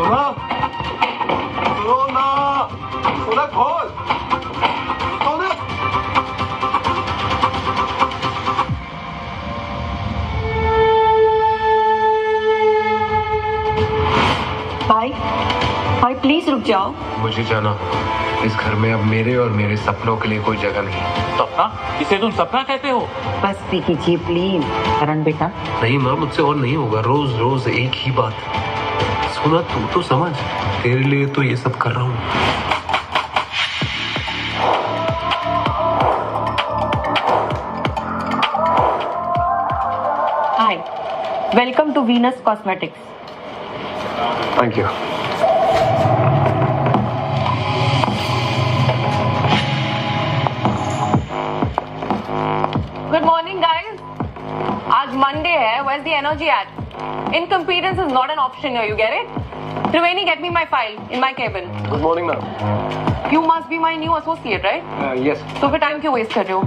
सोना, सोना, सोना खोल, सोना। भाई, भाई प्लीज रुक जाओ। मुझे जाना, इस घर में अब मेरे और मेरे सपनों के लिए कोई जगह नहीं। सपना? इसे तुम सपना कहते हो? बस भी कीजिए प्लीज करण बेटा। नहीं माँ, मुझसे और नहीं होगा। रोज रोज एक ही बात। सोना तू तो समझ, तेरे लिए तो ये सब कर रहा हूँ। Hi, welcome to Venus cosmetics. Thank you. Good morning, guys. आज Monday है. Where's the energy at? Incompetence is not an option here. You get it? Triveni, get me my file in my cabin. Good morning ma'am. You must be my new associate, right? Yes. तो फिर time क्यों waste कर रहे हो?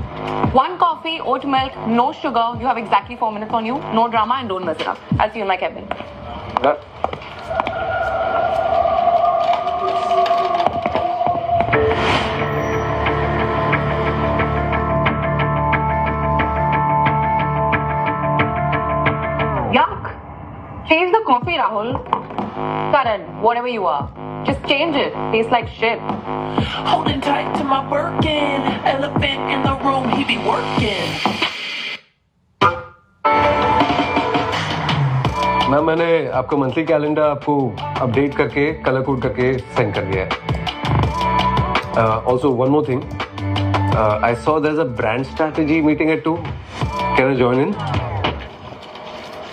One coffee, oat milk, no sugar. You have exactly 4 minutes on you. No drama and don't mess it up. I'll see you in my cabin. Yuck. Change the coffee, Rahul. Karan, whatever you are. Just change it. Tastes like shit. Holding tight to my Birkin, elephant in the room, he be working. Ma'am मैंने आपका monthly calendar आपको update करके colour code करके send कर दिया है। Also one more thing, I saw there is a brand strategy meeting at 2। Can I join in?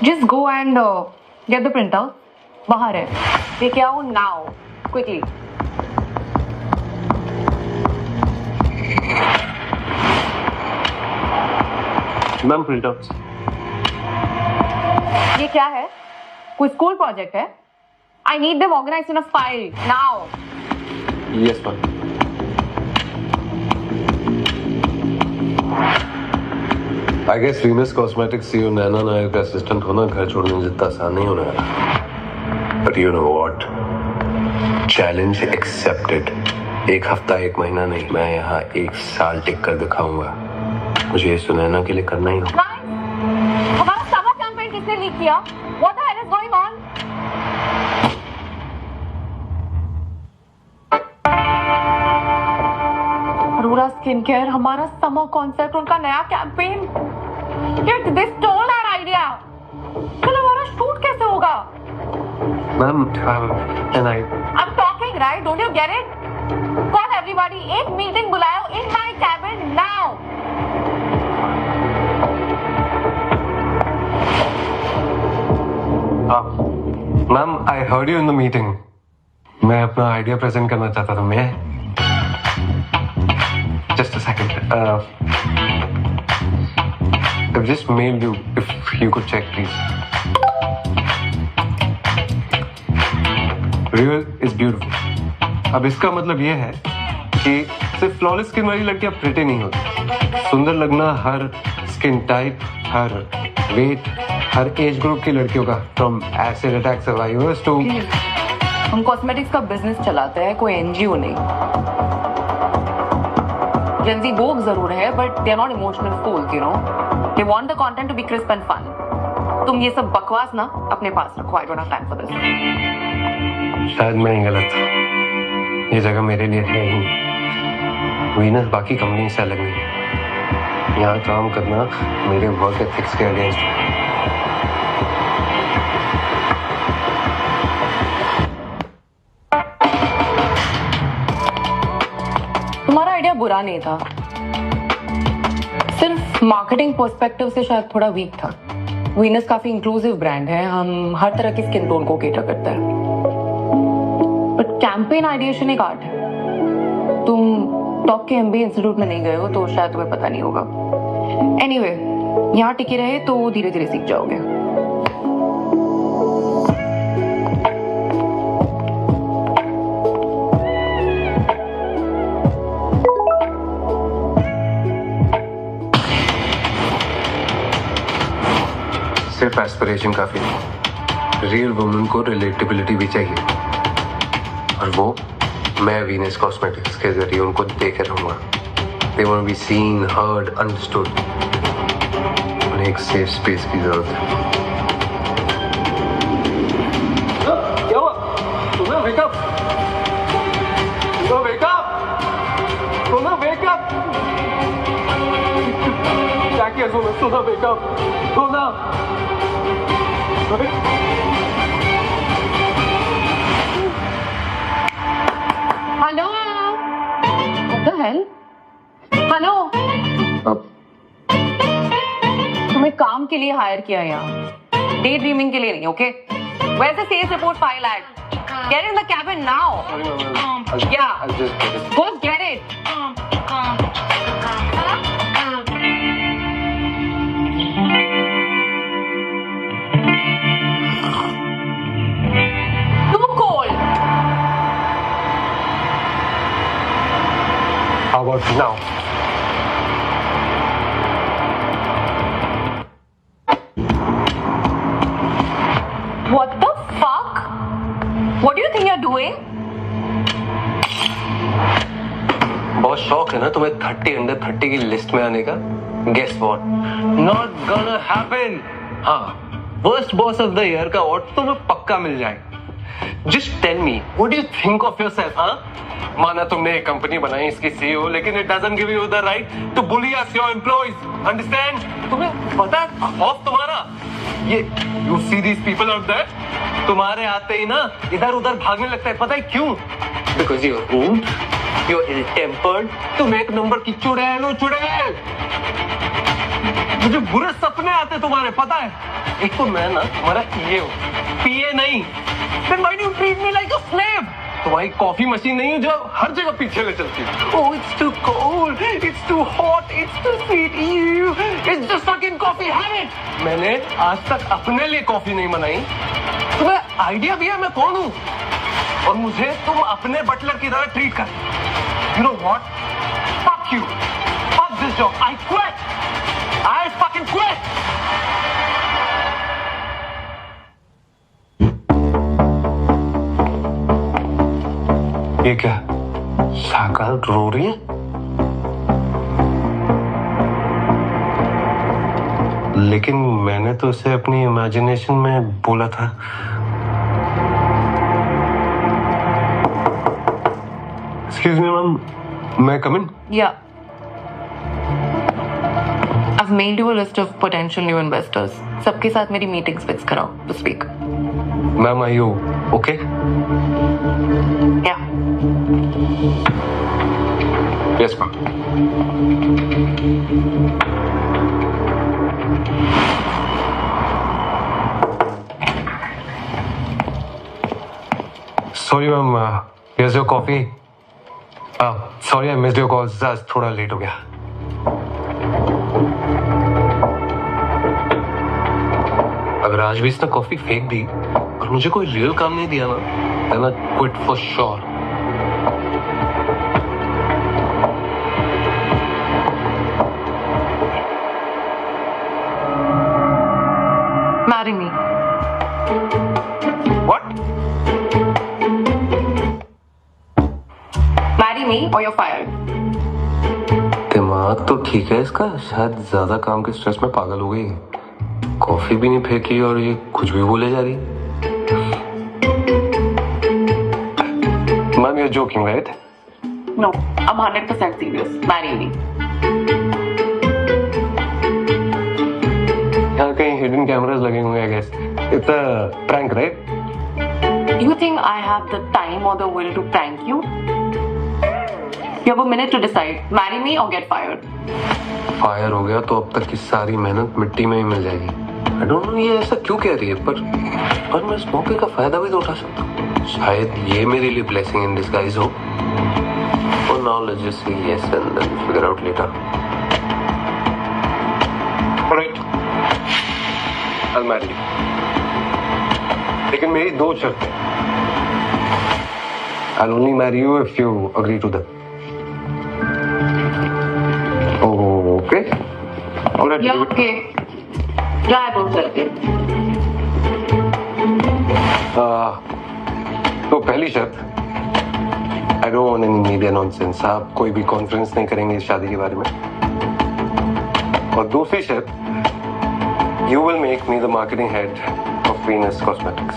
Just go and get the printer. बाहर है. लेके आओ now, quickly. Ma'am print out. ये क्या है? कोई स्कूल प्रोजेक्ट है? I need them organized in a file now. Yes ma'am. I guess Venus cosmetics CEO Naina Nair का असिस्टेंट होना घर छोड़ने जितना आसान नहीं होना है। But you know what? Challenge accepted. एक हफ्ता, एक महीना नहीं, मैं यहाँ 1 साल टिक कर दिखाऊंगा। मुझे ये सुनैना के लिए करना ही होगा। Guys, हमारा समर कैंपेन किसने लीक किया? What the hell is going on? Arora skin care, हमारा समर कॉन्सेप्ट, उनका नया campaign. Yet they stole our idea. फिर हमारा शूट कैसे होगा? Ma'am and I I'm talking, right? Don't you get it? Call everybody. एक मीटिंग बुलाओ in my cabin now. Ma'am I heard you in the meeting. मैं अपना idea present करना चाहता था। मैं just a second, I've just mailed you. If you could check, please. Real is beautiful. अब इसका मतलब ये है कि सिर्फ फ्लॉलेस स्किन वाली लड़कियां प्रिटी नहीं होती। सुंदर लगना हर स्किन टाइप, हर वेट, हर एज ग्रुप की लड़कियों का, from acid attack survivors too. हम कॉस्मेटिक्स का बिजनेस चलाते हैं, कोई एनजीओ नहीं। जेंजी वोग जरूर है, but they are not emotional fools, you know. They want the content to be crisp and fun. तुम ये सब बकवास ना अपने पास रखो। I don't have time for this. शायद मैं ही गलत था। ये जगह मेरे लिए है ही नहीं। वीनस बाकी कंपनी से अलग नहीं। यहाँ काम करना मेरे वर्क एथिक्स के अगेंस्ट है। तुम्हारा आइडिया बुरा नहीं था, सिर्फ मार्केटिंग पर्सपेक्टिव से शायद थोड़ा वीक था। वीनस काफी इंक्लूसिव ब्रांड है, हम हर तरह की स्किन टोन को केटर करते हैं। बट कैंपेन आइडिएशन एक आर्ट है। तुम टॉप के एमबीए इंस्टीट्यूट में नहीं गए हो तो शायद तुम्हें पता नहीं होगा। एनीवे, यहाँ टिके रहे तो धीरे धीरे सीख जाओगे। सिर्फ एस्पिरेशन काफी नहीं, रियल वुमन को रिलेटेबिलिटी भी चाहिए। और वो मैं वीनस कॉस्मेटिक्स के जरिए उनको देके रहूंगा। They want to be seen, heard, understood. उन्हें एक सेफ स्पेस की जरूरत है। क्या हुआ? सोना wake up! सोना wake up! सोना wake up! क्या किया सोना? सोना wake up! सोना! Hello, what the hell? Hello, तुम्हें काम के लिए हायर किया है यहाँ, डे ड्रीमिंग के लिए नहीं, okay? Where's the sales report file at? Get in the cabin now. Yeah, I'll just get it. go get it. Too cold. How about now? What the fuck? What do you think you're doing? बहुत शौक है ना तुम्हें 30 under 30 की list में आने का? Guess what? Not gonna happen. हाँ, worst boss of the year का अवार्ड तुम्हें पक्का मिल जाएगा। Just tell me, what do you think of yourself? हाँ? माना तुमने एक कंपनी बनाई, इसकी CEO, लेकिन it doesn't give you the right to bully us, your employees. Understand? तुम्हें पता है खौफ तुम्हारा? ये you see these people out there? तुम्हारे आते ही ना इधर उधर भागने लगता है, पता है क्यों? Because you're rude, you're ill-tempered, तुम एक नंबर की चुड़ैल हो, चुड़ैल। मुझे बुरे सपने आते तुम्हारे, पता है? एक तो मैं ना तुम्हारा PA हूँ, PA नहीं। Then why do you treat me like a slave? तुम्हारी कॉफी मशीन नहीं है जो हर जगह पीछे ले चलती है। Oh, it's too cold, it's too hot, it's too sweet, ew, it's just fucking coffee, have it। मैंने आज तक अपने लिए कॉफी नहीं बनाई। तुम्हें आइडिया भी है मैं कौन हूँ? और मुझे तुम अपने बटलर की तरह ट्रीट कर। You know what? Fuck you. Fuck this job. I quit. I fucking quit. ये क्या? साकल रो रही है? लेकिन मैंने तो उसे अपनी इमेजिनेशन में बोला था। Excuse me, ma'am. May I come in? Yeah. I've mailed you a list of potential new investors. सबके साथ मेरी meetings fix कराओ this week. Ma'am, are you okay? Yeah. Yes, ma'am. Sorry, ma'am. Here's your coffee. Sorry, I missed your calls. आज थोड़ा late हो गया। अगर आज भी इसने कॉफी फेंक दी और मुझे कोई रियल काम नहीं दिया ना, then I quit for sure. Marry me. What? Marry me or you're fired. दिमाग तो ठीक है इसका, शायद ज्यादा काम के स्ट्रेस में पागल हो गई। कॉफी भी नहीं फेंकी और ये कुछ भी बोले जा रही। Ma'am, you're joking, right? No, I'm 100% serious. Marry me. यहाँ कहीं हिडन कैमरास लगे होंगे, I guess. It's a prank, right? You think I have the time or the will to prank you? You have a minute to decide. Marry me or get fired. Fire हो गया तो अब तक की सारी मेहनत मिट्टी में ही मिल जाएगी। I don't know ये ऐसा क्यों कह रही है, पर मैं इस मौके का फायदा भी तो उठा सकता हूँ। शायद ये मेरे लिए blessing in disguise हो। For now, let's just say yes and then figure out later. Alright, I'll marry you. लेकिन मेरी 2 शर्तें। I'll only marry you if you agree to them. Okay? Alright. Yeah, okay. Yeah, I will tell you. तो पहली शर्त, don't want any media nonsense. आप कोई भी conference नहीं करेंगे इस शादी के बारे में। और दूसरी शर्त, you will make me the marketing head of Venus cosmetics.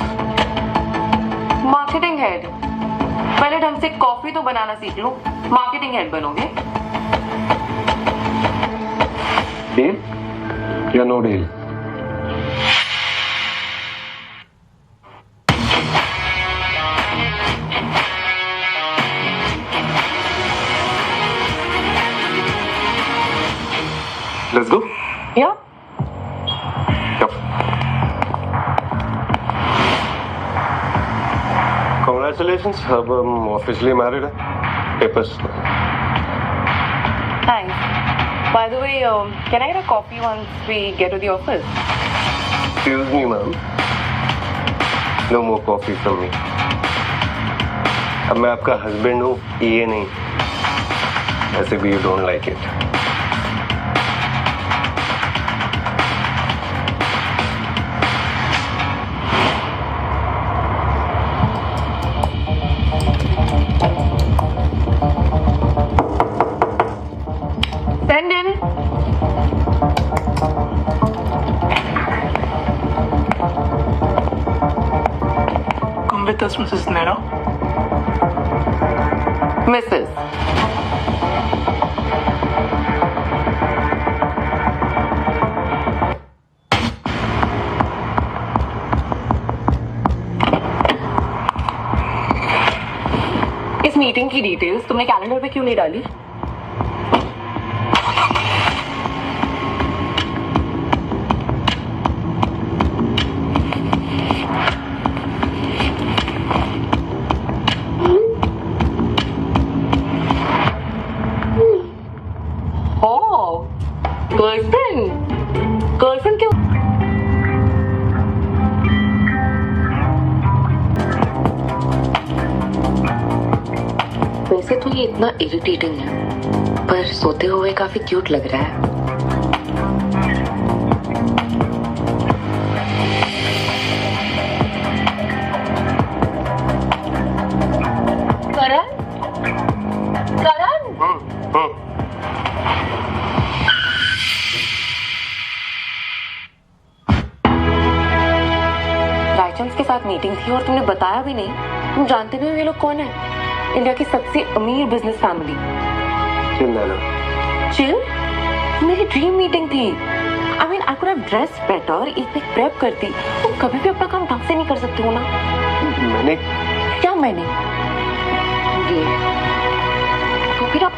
Marketing head? पहले ढंग से कॉफी तो बनाना सीख लो, मार्केटिंग हेड बनोगे? डील या no deal? Let's go. Yeah. Yep. Congratulations, अब हम ऑफिशियली मैरिड है। Papers. Thanks. By the way, can I get a coffee once we get to the office? Excuse me, ma'am. No more coffee from me. अब मैं आपका husband हूँ, ये नहीं। ऐसे भी you don't like it. Send in. Come with us, Mrs. Nera. Mrs. इस meeting की डिटेल्स तुमने कैलेंडर पे क्यों नहीं डाली? गर्लफ्रेंड क्यों? वैसे तो ये इतना इरिटेटिंग है, पर सोते हुए काफी क्यूट लग रहा है। करण? करण? रायचंद के साथ मीटिंग थी और तुमने बताया भी नहीं। तुम जानते भी हो ये लोग कौन है? इंडिया की सबसे अमीर बिजनेस फैमिली। चिल? मेरी ड्रीम मीटिंग थी। I mean I could have dressed better, एक वीक प्रेप करती। तुम कभी भी अपना काम ढंग से नहीं कर सकते हो ना? मैंने क्या मैंने? ये तो फिर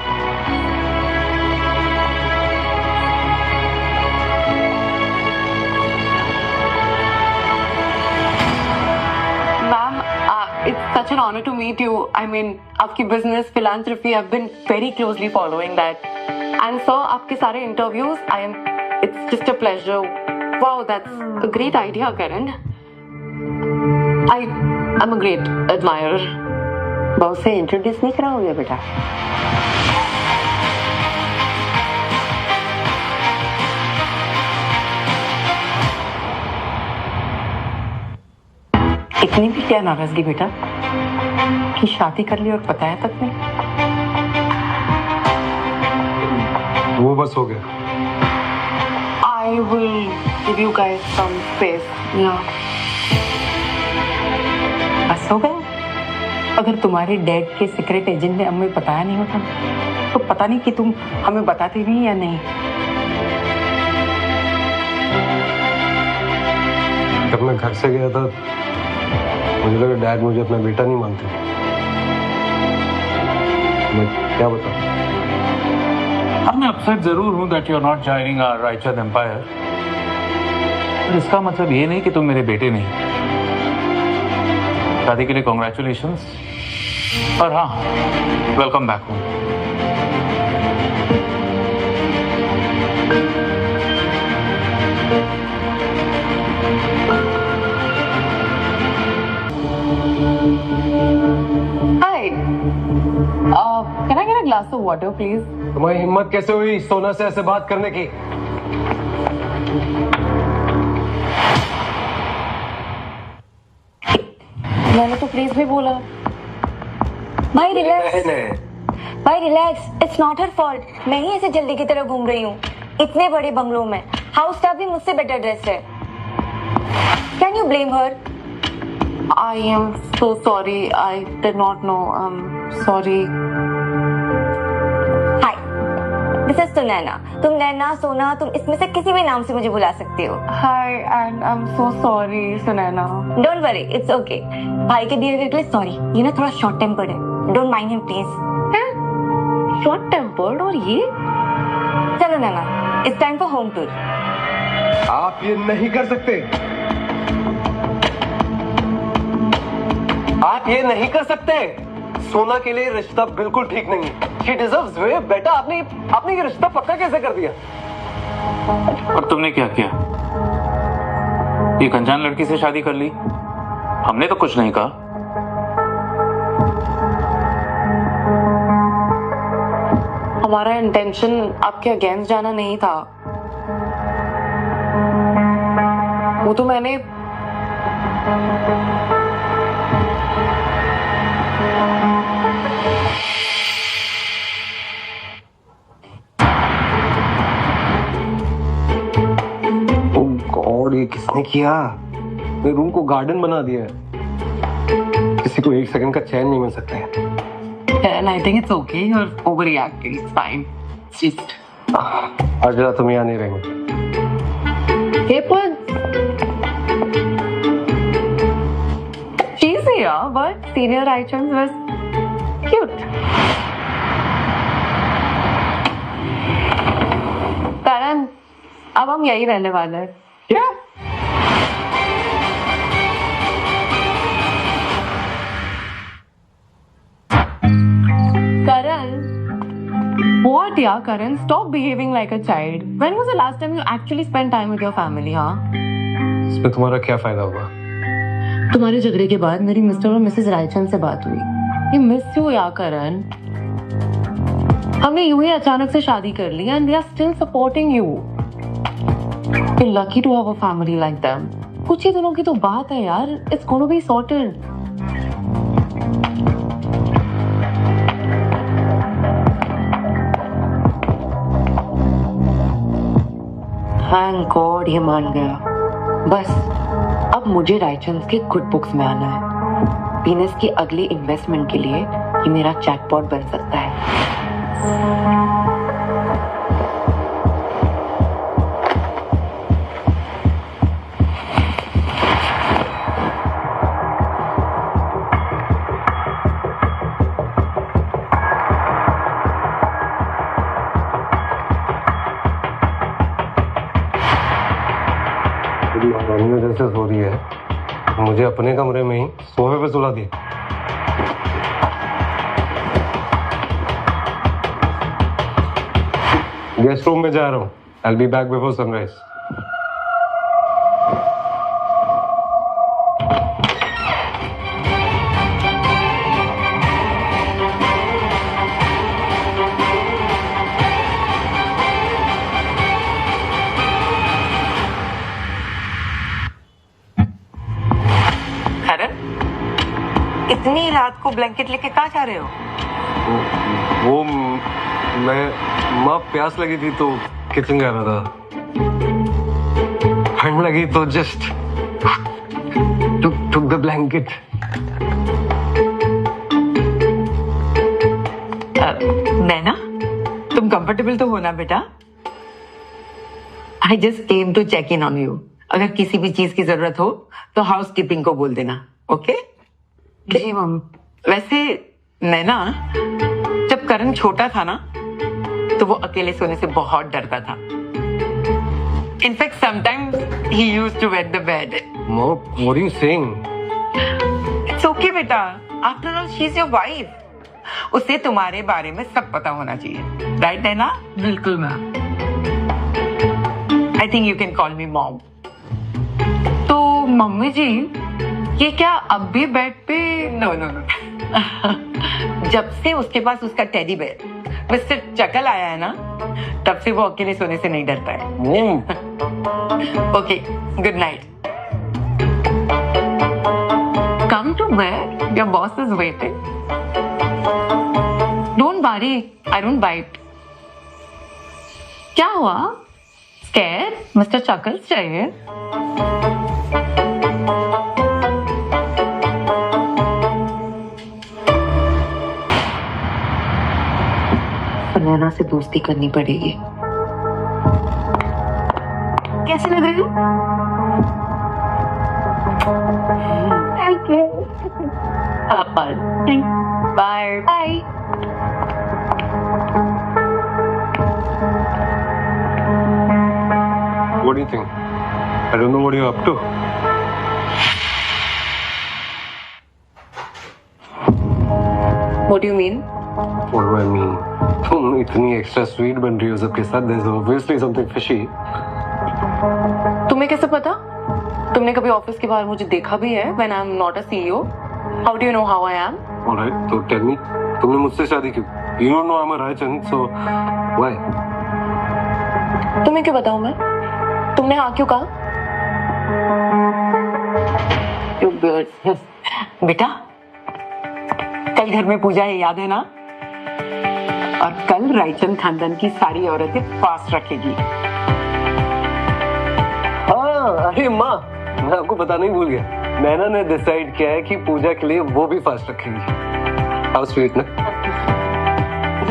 it's such an honor to meet you. I mean, आपकी business, philanthropy, I've been very closely following that. And so, आपके सारे interviews, it's just a pleasure. Wow, that's a great idea, Karan. I'm a great admirer. बहुत से introduce नहीं कराओगे बेटा? इतनी भी क्या नाराजगी बेटा कि शादी कर ली और बताया तक नहीं? वो बस हो गया। I will give you guys some space. Yeah. बस हो गया? अगर तुम्हारे डैड के सीक्रेट एजेंट ने हमें बताया नहीं होता तो पता नहीं कि तुम हमें बताती भी या नहीं। जब मैं घर से गया था मुझे लगा डैड मुझे अपना बेटा नहीं मानते। मैं क्या बताऊं? अब मैं अपसेट जरूर हूं that you are not joining our Raichand empire, पर इसका मतलब ये नहीं कि तुम मेरे बेटे नहीं। शादी के लिए कॉन्ग्रेचुलेशंस, और हाँ, welcome back home. Hi. Can I get a glass of water, please? तुम्हारी हिम्मत कैसे हुई सोना से ऐसे बात करने की? मैंने तो प्लीज भी बोला। भाई रिलैक्स, भाई relax, it's not her fault. मैं ही ऐसे जल्दी की तरह घूम रही हूँ इतने बड़े बंगलों में। हाउस स्टाफ भी मुझसे बेटर ड्रेस्ड है। Can you blame her? I am so sorry. I did not know. Sorry. Hi, this is Sunaina. तुम नैना, सोना, तुम इसमें से किसी भी नाम से मुझे बुला सकती हो। Hi, and I'm so sorry, Sunaina. Don't worry, it's okay. भाई के बिहेवियर के लिए सॉरी। ये ना थोड़ा शॉर्ट टेम्पर्ड है। Don't mind him please. Short tempered और ये? चलो Naina, it's time for home tour. आप ये नहीं कर सकते, आप ये नहीं कर सकते। सोना के लिए रिश्ता बिल्कुल ठीक नहीं है। She deserves way better। आपने ये रिश्ता पक्का कैसे कर दिया? और तुमने क्या किया? एक अनजान लड़की से शादी कर ली? हमने तो कुछ नहीं कहा। हमारा इंटेंशन आपके अगेंस्ट जाना नहीं था। वो तो मैंने गॉड, ये किसने किया? मेरे रूम को गार्डन बना दिया है। किसी को एक सेकंड का चैन नहीं मिल सकता है। And I think it's okay. You're overreacting. It's fine. It's just. Arjuna, तुम यहाँ नहीं रहेंगे। Hey, but she's here, but senior items was cute. करण, अब हम यही रहने वाले हैं। क्या? Karan, what, yeah, Karan? Stop behaving like a child. When was the last time you actually spent time with your family, हाँ? इसमें तुम्हारा क्या फायदा हुआ? तुम्हारे झगड़े के बाद मेरी मिस्टर और मिसेस रायचंद से बात हुई। ये मिस यू या करण। हमने यूं ही अचानक से शादी कर ली and they are still supporting you. You're lucky to have a family like them. कुछ ही दिनों की तो बात है यार। It's gonna be sorted. Thank God ये मान गया। बस अब मुझे रायचंद के गुड बुक्स में आना है। वीनस की अगली इन्वेस्टमेंट के लिए ये मेरा चैटपॉट बन सकता है। जैसे सो रही है, मुझे अपने कमरे में ही सोफे पे सुला दिया। गेस्ट रूम में जा रहा हूँ। I'll be back before sunrise. इतनी रात को ब्लैंकेट लेके कहाँ जा रहे हो? वो मैं माँ प्यास लगी थी तो किचन जा रहा था। ठंड लगी तो जस्ट took the blanket. नैना, तुम कंफर्टेबल तो हो ना बेटा? I just came to check in on you. अगर किसी भी चीज की जरूरत हो तो हाउस कीपिंग को बोल देना, ओके? जी मम। वैसे नैना, जब करण छोटा था ना तो वो अकेले सोने से बहुत डरता था। In fact sometimes he used to wet the bed. Mom, what are you saying? It's okay बेटा, after all she is your wife. उसे तुम्हारे बारे में सब पता होना चाहिए, राइट नैना? बिल्कुल ma'am. I think you can call me mom. तो मम्मी जी, ये क्या अब भी बेड पे? नो नो नो, जब से उसके पास उसका टेडी बेयर मिस्टर चकल आया है ना, तब से वो अकेले सोने से नहीं डरता है। Okay, good night. Come to bed, your boss is waiting. Don't worry, I don't bite. क्या हुआ? स्कैर? मिस्टर चकल्स चाहिए? नैना से दोस्ती करनी पड़ेगी। कैसे लग रही हूँ? Thank you. Bye bye. What do you think? I don't know what you're up to. What do you mean? What do I mean? तुम इतनी एक्स्ट्रा स्वीट बन रही हो सबके साथ. There's obviously something fishy. तुम्हें कैसे पता? तुमने कभी ऑफिस के बाहर मुझे देखा भी है? When I'm not a CEO. How do you know how I am? Alright, तो tell me. तुमने मुझसे शादी क्यों? You don't know I'm a Raichan, so why? तुम्हें क्यों बताऊं मैं? तुमने हाँ क्यों कहा? You bird. बेटा, कल घर में पूजा है, याद है ना? और कल रायचंद खानदान की सारी औरतें फास्ट रखेगी। हाँ, अरे माँ, मैं आपको बताना ही भूल गया. नैना ने डिसाइड किया है कि पूजा के लिए वो भी फास्ट रखेगी. हाउ स्वीट ना?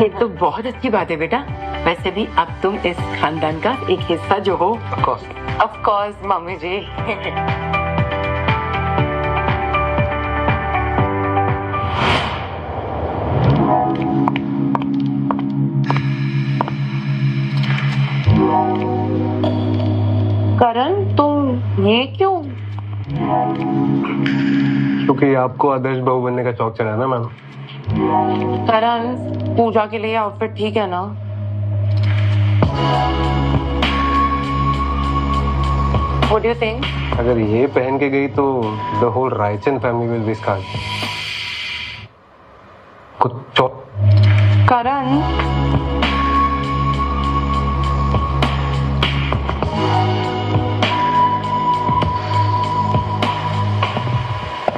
ये तो बहुत अच्छी बात है बेटा. वैसे भी अब तुम इस खानदान का एक हिस्सा जो हो. Of course, मम्मी जी. करण, तुम ये क्यों? क्योंकि आपको आदर्श बहू बनने का शौक चढ़ा ना मैम. करण, पूजा के लिए आउटफिट ठीक है ना? What do you think? अगर ये पहन के गई तो the whole Raichand family will be scared. कुछ Karan,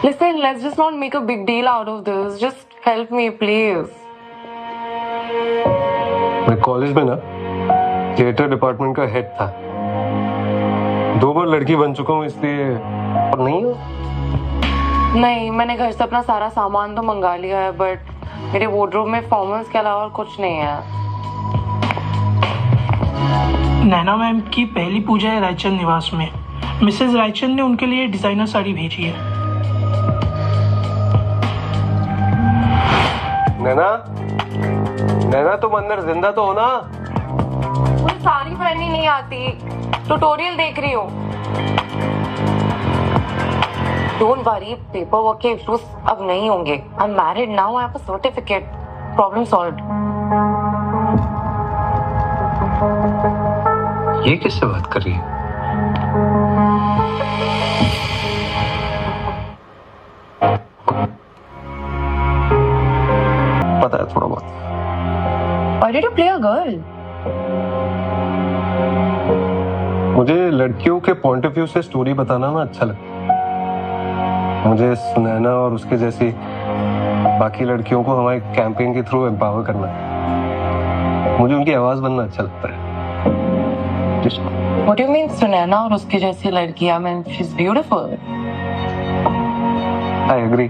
listen, let's just not make a big deal out of this. Just help me, please. मैं कॉलेज में ना थिएटर डिपार्टमेंट का हेड था. 2 बार लड़की बन चुका हूँ, इसलिए. और नहीं हो? नहीं, मैंने घर से अपना सारा सामान तो मंगा लिया है, बट मेरे वार्डरोब में फॉर्मल्स के अलावा और कुछ नहीं है. नैना मैम की पहली पूजा है रायचंद निवास में. मिसेस रायचंद ने उनके लिए डिजाइनर साड़ी भेजी है. नैना, नैना तुम अंदर जिंदा तो हो ना? मुझे साड़ी पहननी नहीं आती, ट्यूटोरियल देख रही हूँ. डोंट वरी, पेपर वर्क के इश्यूज अब नहीं होंगे. I am married now, I have a certificate. Problem solved. ये किससे बात कर रही है? पता है थोड़ा बहुत. Why did you play a girl? मुझे लड़कियों के पॉइंट ऑफ व्यू से स्टोरी बताना ना अच्छा लगता है. मुझे नैना और उसके जैसी बाकी लड़कियों को हमारे कैंपेन के थ्रू एम्पावर करना है. मुझे उनकी आवाज बनना अच्छा लगता है. What do you mean, Sunaina और उसकी जैसी लड़की? I mean, she's beautiful. I agree.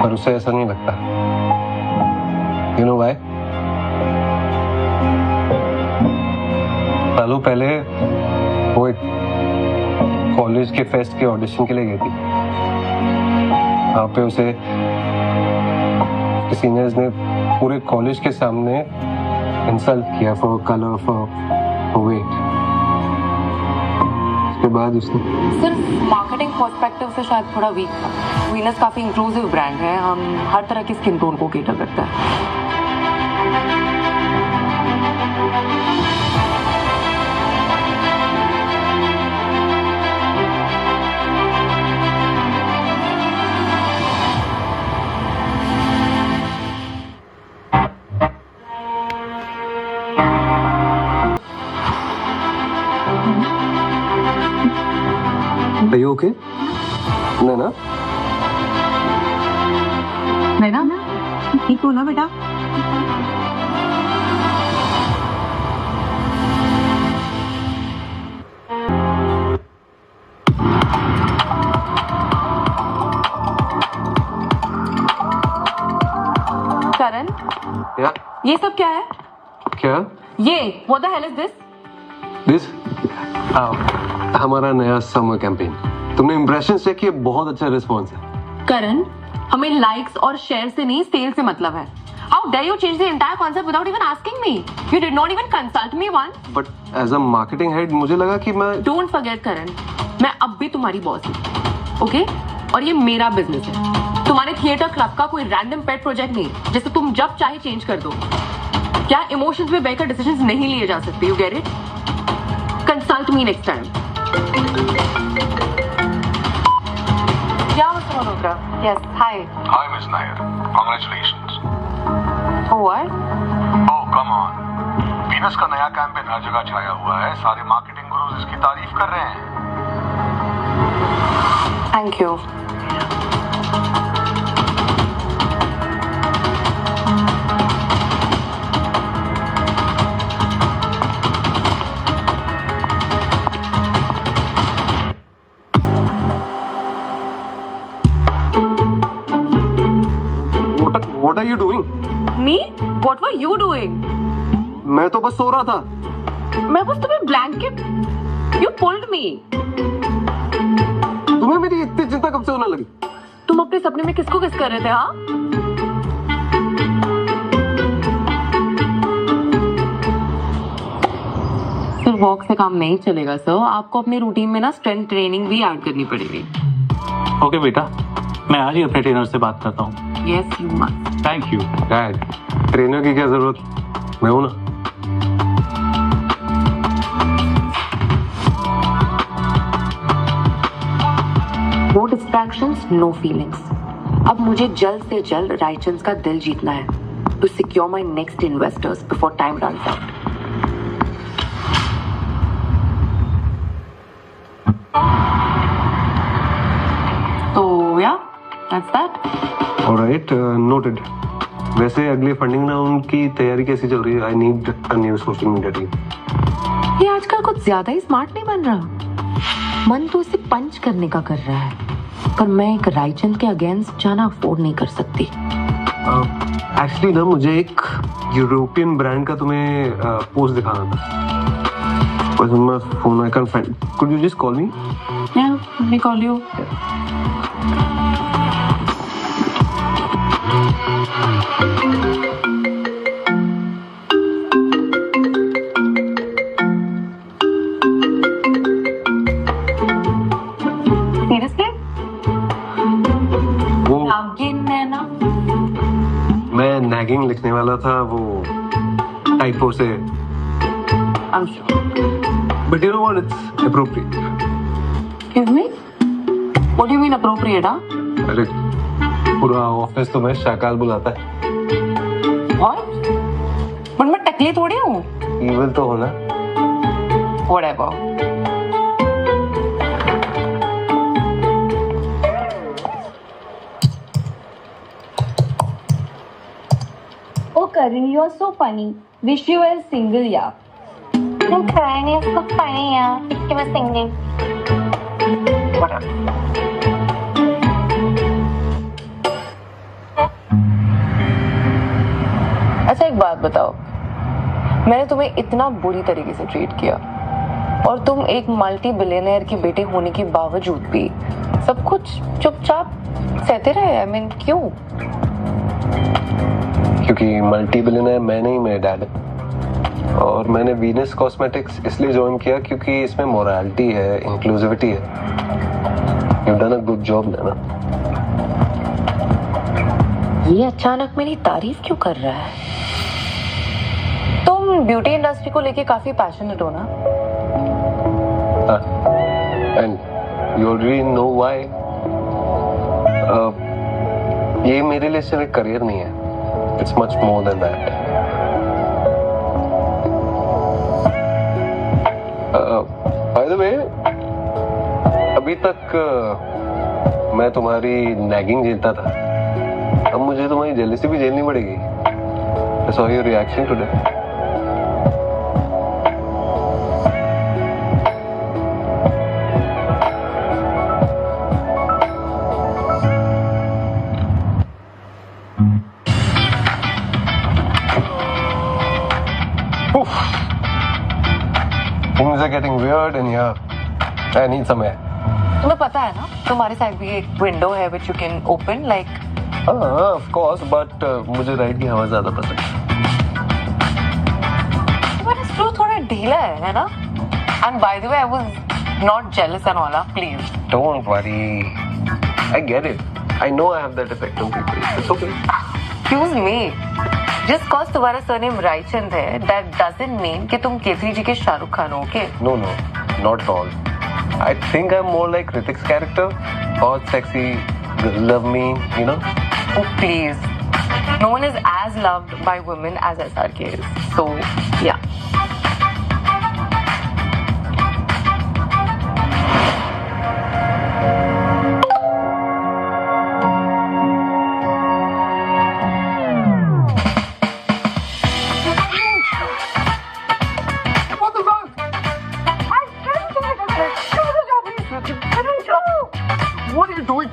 पर उसे ऐसा नहीं लगता. You know why? सालों पहले वो एक कॉलेज के फेस्ट के ऑडिशन के लिए गई थी. वहाँ पे उसे सीनियर्स ने पूरे कॉलेज के सामने इंसल्ट किया फॉर कलर, फॉर वेट. उसके बाद उसने सिर्फ मार्केटिंग पर्सपेक्टिव से शायद थोड़ा वीक था. वीनस काफी इंक्लूसिव ब्रांड है. हम हर तरह की स्किन टोन को केटर करता है. Are you okay? नैना? नैना, ठीक हो ना बेटा? करण, या ये सब क्या है? क्या ये what the hell is this? This हमारा नया समर कैंपेन। तुमने इंप्रेशन चेक किए, बहुत अच्छा रिस्पॉन्स है। करण, हमें लाइक्स और शेयर से नहीं, सेल से मतलब है। How dare you change the entire concept without even asking me? You did not even consult me once. But as a marketing head मुझे लगा कि मैं डोंट फॉरगेट करण, मैं अब भी तुम्हारी बॉस हूँ, ओके? और ये मेरा बिजनेस है, तुम्हारे थिएटर क्लब का कोई रैंडम पेट प्रोजेक्ट नहीं जिसे तुम जब चाहे चेंज कर दो। क्या इमोशंस में बहकर डिसीजंस नहीं लिए जा सकते? You get it? Consult me next time. क्या mister Malhotra? Yes, hi. Hi, Miss Nair. Congratulations. Oh, what? Oh, come on. Venus का नया कैंपेन हर जगह छाया हुआ है। सारे मार्केटिंग गुरुज इसकी तारीफ कर रहे हैं। Thank you. What are you doing? Me? What were you doing? मैं तो बस सो रहा था। मैं बस तुम्हें ब्लैंकेट। You pulled me. तुम्हें मेरी इतनी चिंता कब से होने लगी? तुम अपने सपने में किसको किस कर रहे थे? हाँ, सिर्फ वॉक से काम नहीं चलेगा सर, आपको अपने रूटीन में ना स्ट्रेंथ ट्रेनिंग भी ऐड करनी पड़ेगी। ओके बेटा, मैं आज ही अपने ट्रेनर से बात करता हूँ। Yes you must. Thank you. Dad, trainer की क्या जरूरत, मैं हूं ना। No distractions, no feelings. अब मुझे जल्द से जल्द रायचंद का दिल जीतना है to secure my next investors before time runs out. तो या दैट्स दैट। Alright, noted. वैसे अगले फंडिंग राउंड की तैयारी कैसी चल रही है? I need a new social media team. ये आजकल कुछ ज्यादा ही स्मार्ट नहीं बन रहा। मन तो इसे पंच करने का कर रहा है, पर मैं एक रायचंद के अगेंस्ट जाना अफोर्ड नहीं कर सकती। एक्चुअली ना मुझे एक यूरोपियन ब्रांड का तुम्हें पोस्ट दिखाना था, पर मैं phone I can find. Could you just call मी? या, let me call you. Seriously? वो Again, नैना? मैं नैगिंग लिखने वाला था, वो टाइपो से। I'm sure. But you know what, it's appropriate. Excuse me? What do you mean appropriate, huh? अरे पूरा ऑफिस तुम्हें शाकाल बुलाता है। What? But मैं टकली थोड़ी हूँ। इविल तो हो ना। Whatever. Oh, Karan, you are so funny. Wish you were single, yeah. Karan is so funny, yeah. He was singing. Whatever. अच्छा एक बात बताओ, मैंने तुम्हें इतना बुरी तरीके से ट्रीट किया और तुम एक मल्टी बिलियनर के बेटे होने के बावजूद भी सब कुछ चुपचाप सहते रहे। आई मीन क्यों? क्योंकि मल्टी बिलियनर मैं नहीं, मेरे डैड है। और मैंने वीनस कॉस्मेटिक्स इसलिए ज्वाइन किया क्योंकि इसमें मोरालिटी है, इंक्लूसिविटी है। You done a good job Naina. ये अचानक मेरी तारीफ क्यों कर रहा है? तुम ब्यूटी इंडस्ट्री को लेके काफी पैशनेट हो ना? And you already know why. ये मेरे लिए सिर्फ एक करियर नहीं है, it's much more than that. Bye the वे, अभी तक मैं तुम्हारी नैगिंग झेलता था, अब मुझे तुम्हारी जेलसी भी झेलनी पड़ेगी। I saw your reaction today. Oof. Things are getting weird in here. I need some air. तुम्हें पता है ना तुम्हारे साइड भी एक विंडो है which you can open like. Of course, but मुझे राइड की हवा ज्यादा पसंद है। तुम्हारा स्क्रू थोड़ा ढीला है ना? And by the way, I was not jealous and all. Please. Don't worry. I get it. I know I have that effect on people. It's okay. Excuse me. Just cause तुम्हारा surname Raichand है, that doesn't mean कि तुम केसरी जी के शाहरुख खान हो, okay? No, not at all. I think I'm more like Ritik's character. Hot, sexy, love me, you know? Oh, please. No one is as loved by women as SRK is. So, yeah. What are you doing?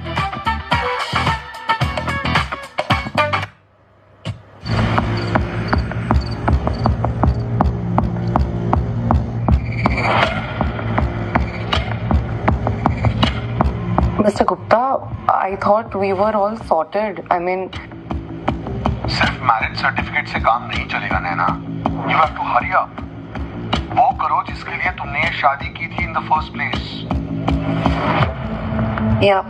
Mr. Gupta, I thought we were all sorted. I mean, सिर्फ marriage certificate से काम नहीं चलेगा Naina. You have to hurry up. वो करो जिसके लिए तुमने ये शादी की थी in the first place. yeah.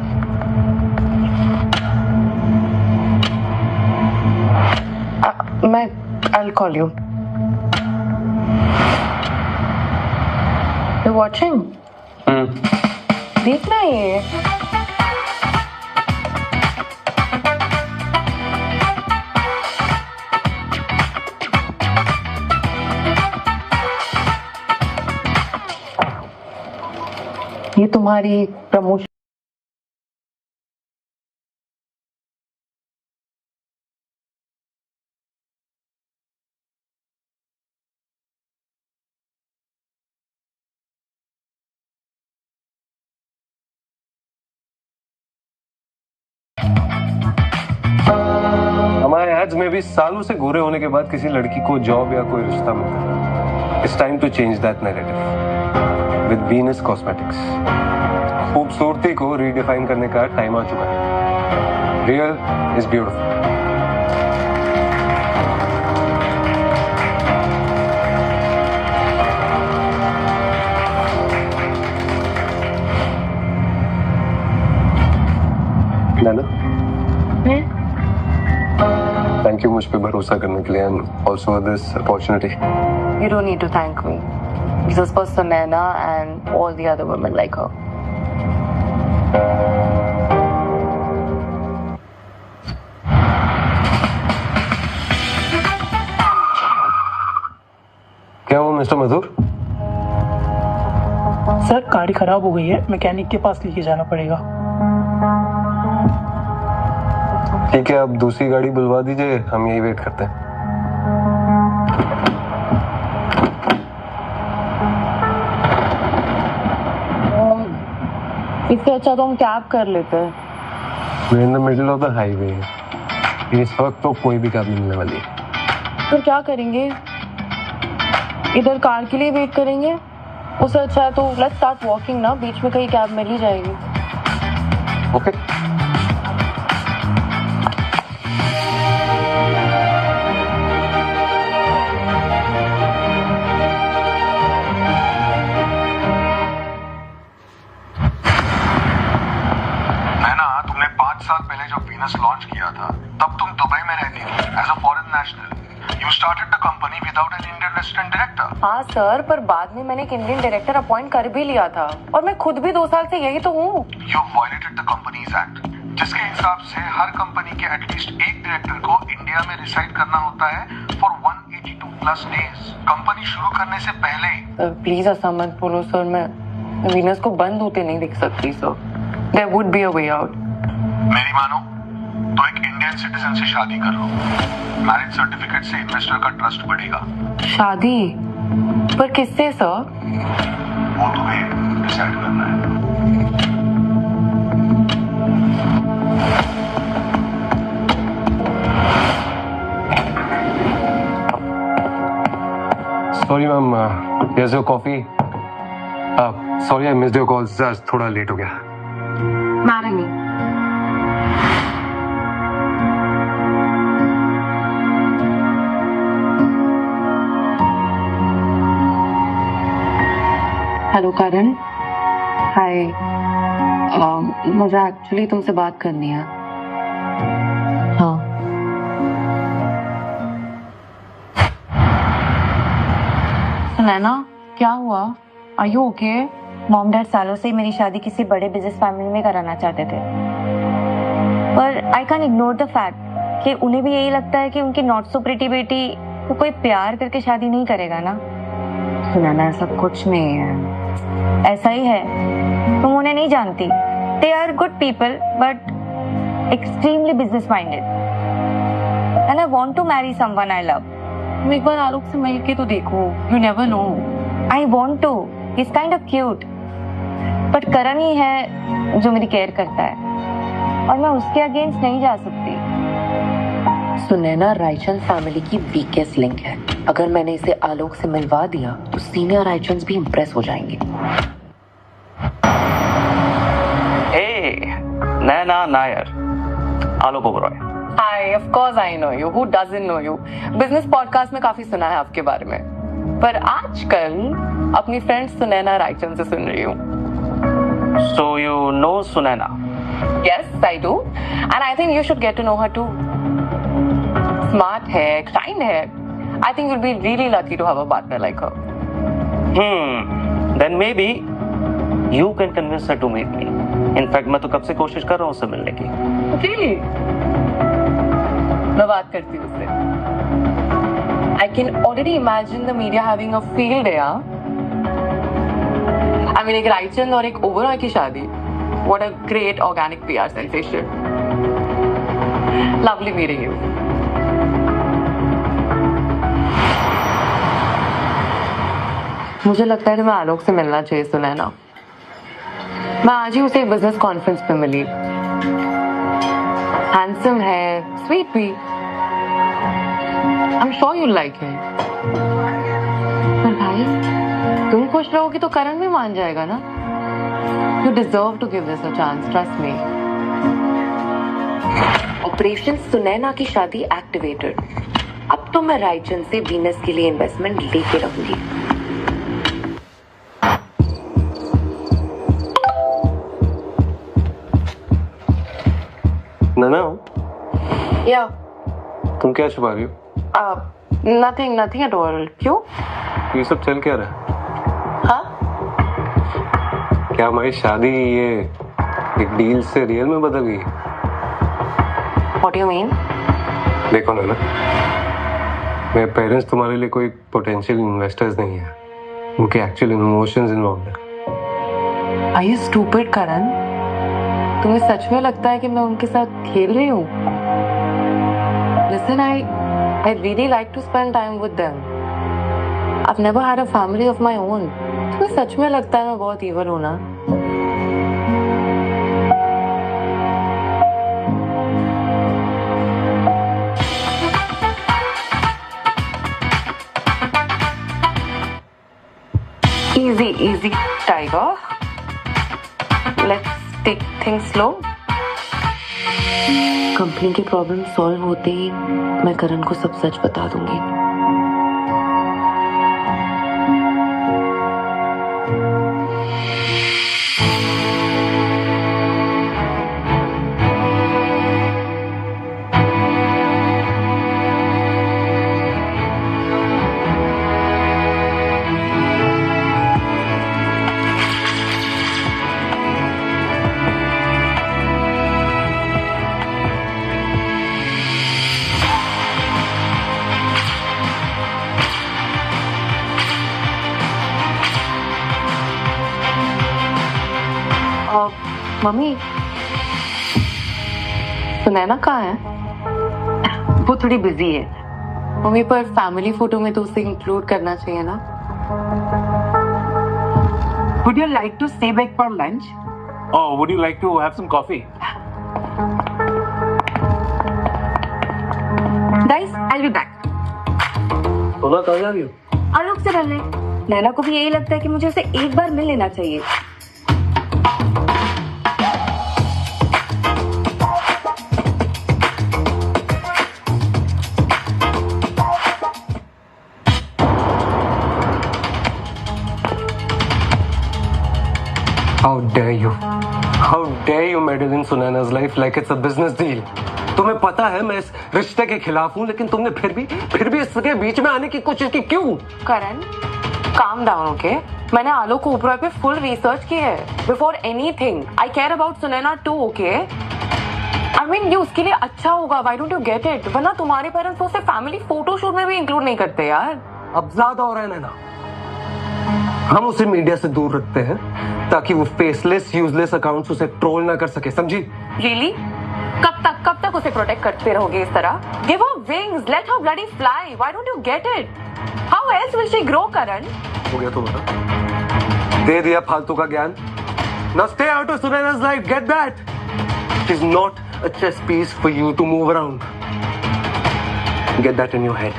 I'll call you. You're watching? देखना ये। ये तुम्हारी प्रमोशन हमारे एड्स में भी सालों से गोरे होने के बाद किसी लड़की को जॉब या कोई रिश्ता मिलता है। It's time to change that narrative with Venus cosmetics. खूबसूरती को रीडिफाइन करने का टाइम आ चुका है। Real is beautiful. Naina, thank you मुझ पे भरोसा करने के लिए and also this opportunity. You don't need to thank me. This is for Samana and all the other women like her. क्या हुआ मिस्टर मधुर? सर गाड़ी खराब हो गई है, मैकेनिक के पास लेके जाना पड़ेगा। ठीक है, अब दूसरी गाड़ी बुलवा दीजिए, हम यही वेट करते हैं। इससे अच्छा तो हम कैब कर लेते हैं। We're in the middle of the highway. इस वक्त तो कोई भी कैब मिलने वाली है। तो क्या करेंगे? इधर कार के लिए वेट करेंगे? उससे अच्छा है तो लेट्स स्टार्ट वॉकिंग ना, बीच में कहीं कैब मिल ही जाएगी। ओके। नैना, तुमने 5 साल पहले जब वीनस लॉन्च किया था तब तुम दुबई में रहती थी as a foreign national. You started the company without an Indian resident director. हाँ सर, पर बाद में मैंने एक इंडियन डायरेक्टर अपॉइंट कर भी लिया था और मैं खुद भी 2 साल से यही तो हूँ। You violated the companies act, जिसके हिसाब से हर कंपनी के एटलीस्ट एक डायरेक्टर को इंडिया में रिसाइड करना होता है फॉर 182 प्लस डेज कंपनी शुरू करने से पहले। प्लीज ऐसा मत बोलो सर, मैं वीनस को बंद होते नहीं देख सकती sir. There would be a way out. मेरी मानो, तो एक इंडियन सिटीजन से शादी कर लो। मैरिज सर्टिफिकेट से इन्वेस्टर का ट्रस्ट बढ़ेगा। शादी पर किससे सर? वो तुम्हें डिसाइड करना है। Sorry ma'am, here's your coffee. Sorry I missed your calls. आज थोड़ा लेट हो गया। मैरिनी हेलो करण, हाय। मुझे एक्चुअली तुमसे बात करनी है। हाँ सुनैना, क्या हुआ? Are you okay? Mom dad सालों से ही मेरी शादी किसी बड़े बिजनेस फैमिली में कराना चाहते थे, पर I can ignore the fact कि उन्हें भी यही लगता है कि उनकी नॉट सो प्रिटी बेटी को कोई प्यार करके शादी नहीं करेगा ना। सुनैना, ऐसा कुछ नहीं है। ऐसा ही है, तुम उन्हें नहीं जानती। They are good people but extremely business minded and I want to marry someone I love. तुम एक बार आलोक से मिल के तो देखो, you never know. I want to, he is kind of cute, but Karan ही है जो मेरी केयर करता है और मैं उसके अगेंस्ट नहीं जा सकती। सुनैना रायचंद फैमिली की वीकेस्ट लिंक है। अगर मैंने इसे आलोक से मिलवा दिया तो सीनियर रायचंद भी इंप्रेस हो जाएंगे। Naina Nair, Alok Oberoi. Hi, of course I know you. Who doesn't know you? Business podcast में काफी सुना है आपके बारे में, पर आजकल अपनी फ्रेंड सुनैना रायचंद से सुन रही हूँ। So you know Sunena? Yes, I do, and I think you should get to know her too. Smart है, kind है. I think you'll be really lucky to have a partner like her. Then maybe you can convince her to meet me. In fact, मैं तो कब से कोशिश कर रहा हूँ उससे मिलने की। Really? मैं बात करती हूँ उससे। I can already imagine the media having a field day, हाँ? I mean, एक रायचंद और एक ओबरॉय की शादी। What a great organic PR sensation. Lovely meeting you. मुझे लगता है कि मैं आलोक से मिलना चाहिए सुनैना। मैं आज ही उसे एक बिजनेस कॉन्फ्रेंस पे मिली। हैंडसम है, स्वीट भी। I am sure you like him. पर भाई, तुम खुश रहोगी तो करण भी मान जाएगा ना। You deserve to give this a chance, trust me. Operation Sunaina की शादी एक्टिवेटेड। अब तो मैं रायचंद से वीनस के लिए इन्वेस्टमेंट लेके रहूंगी। नैना, या तुम क्या छुपा रही हो? Nothing nothing at all. क्यों? ये सब चल क्या रहा है? हाँ? क्या हमारी शादी ये एक डील से रियल में बदल गई? What do you mean? देखो नैना, मेरे पेरेंट्स तुम्हारे लिए कोई पोटेंशियल इन्वेस्टर्स नहीं है। उनके एक्चुअल इमोशंस इन्वॉल्व है। Are you stupid, करण? तुम्हें सच में लगता है कि मैं उनके साथ खेल रही हूँ? Listen, I really like to spend time with them. I've never had a family of my own. तुम्हें सच में लगता है मैं बहुत evil हूँ ना? Easy, tiger. Let's take things slow. Company के प्रॉब्लम सॉल्व होते ही मैं करण को सब सच बता दूंगी। मम्मी, नैना कहाँ है? वो थोड़ी बिजी है। मम्मी, पर फैमिली फोटो में तो उसे इंक्लूड करना चाहिए ना। Would you like to stay back for lunch? Oh, would you like to have some coffee? Guys, I'll be back. सोना कहाँ जा रही हो? आलोक से मिलने। नैना को भी यही लगता है कि मुझे उसे एक बार मिल लेना चाहिए। How dare you? How dare you meddle in Sunaina's life like it's a business deal? तुम्हें पता है मैं इस रिश्ते के खिलाफ हूँ, लेकिन तुमने फिर भी इसके बीच में आने की कोशिश की, क्यों? करण, काम डाउन, ओके? मैंने आलोक को ऊपर पे फुल रिसर्च की है before anything. I care about Sunaina too, okay? I mean ये उसके लिए अच्छा होगा, why don't you get it? वरना तुम्हारे पेरेंट्स उसे फैमिली फोटोशूट में भी इंक्लूड नहीं करते यार। अब ज्यादा हो रहा है नैना। हम उसे मीडिया से दूर रखते हैं ताकि वो फेसलेस यूजलेस अकाउंट्स उसे ट्रोल ना कर सके, समझी? रियली? कब तक उसे प्रोटेक्ट करते रहोगे इस तरह? Give her wings, let her bloody fly. Why don't you get it? How else will she grow, Karan? हो गया तुम्हारा, दे दिया फालतू का ज्ञान। Now stay out of Sunaina's life, get that? It is not a chess piece for you to move around. Get that in your head.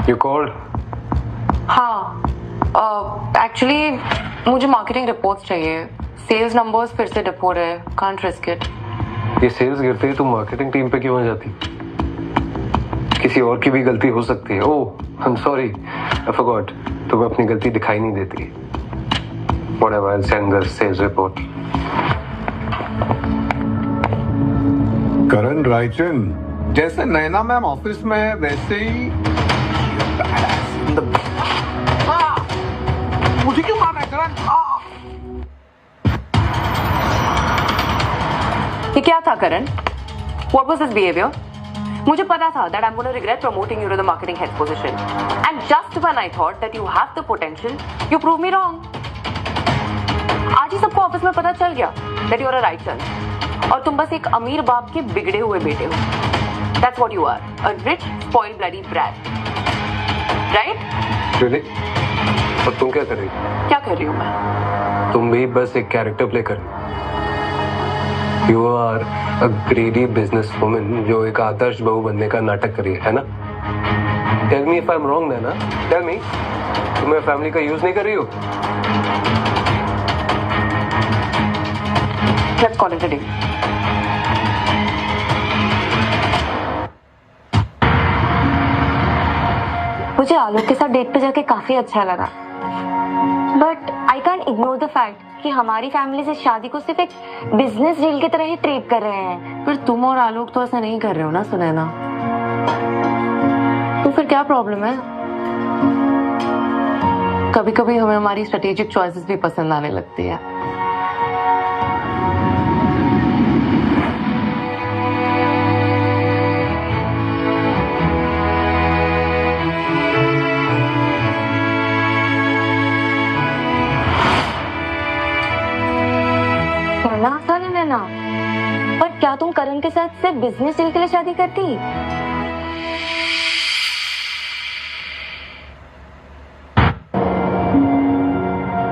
You called? हाँ, actually मुझे marketing reports चाहिए। सेल्स नंबर्स फिर से dip हो रहे हैं, can't risk it. ये sales गिरते ही तुम मार्केटिंग टीम पे क्यों आ जाती? किसी और की भी गलती हो सकती है। Oh, I am sorry, I forgot. तुम्हें अपनी गलती दिखाई नहीं देती। Whatever, I'll send the sales report. Karan Raichan, जैसे नैना मैम ऑफिस में है वैसे ही मुझे क्यों मार रहा है करण? ये क्या था करण? What was this behavior? मुझे पता था that I'm going to regret promoting you to the marketing head position. And just when I thought that you have the potential, you proved me wrong. आज ही सबको ऑफिस में पता चल गया that you're a right son. और तुम बस एक अमीर बाप के बिगड़े हुए बेटे हो। That's what you are, a rich, spoiled bloody brat. Right? Really? और तुम क्या कर रही हो? क्या कर रही हूँ मैं? तुम भी बस एक कैरेक्टर प्ले कर रही हो। You are a greedy businesswoman जो एक आदर्श बहू बनने का नाटक कर रही है ना? Tell me if I'm wrong, Naina. Tell me, तुम मेरे फैमिली का यूज नहीं कर रही हो? Let's call it a day. मुझे आलोक के साथ डेट पे जाके काफी अच्छा लगा, but I can't ignore the fact कि हमारी फैमिली से शादी को सिर्फ एक बिजनेस डील की तरह ही ट्रीट कर रहे हैं। फिर तुम और आलोक तो ऐसा नहीं कर रहे हो ना सुनैना? तो फिर क्या प्रॉब्लम है? कभी कभी हमें हमारी स्ट्रेटेजिक चॉइसेस भी पसंद आने लगती है। करना आसान है नैना, पर क्या तुम करण के साथ सिर्फ बिजनेस डील के लिए शादी करती?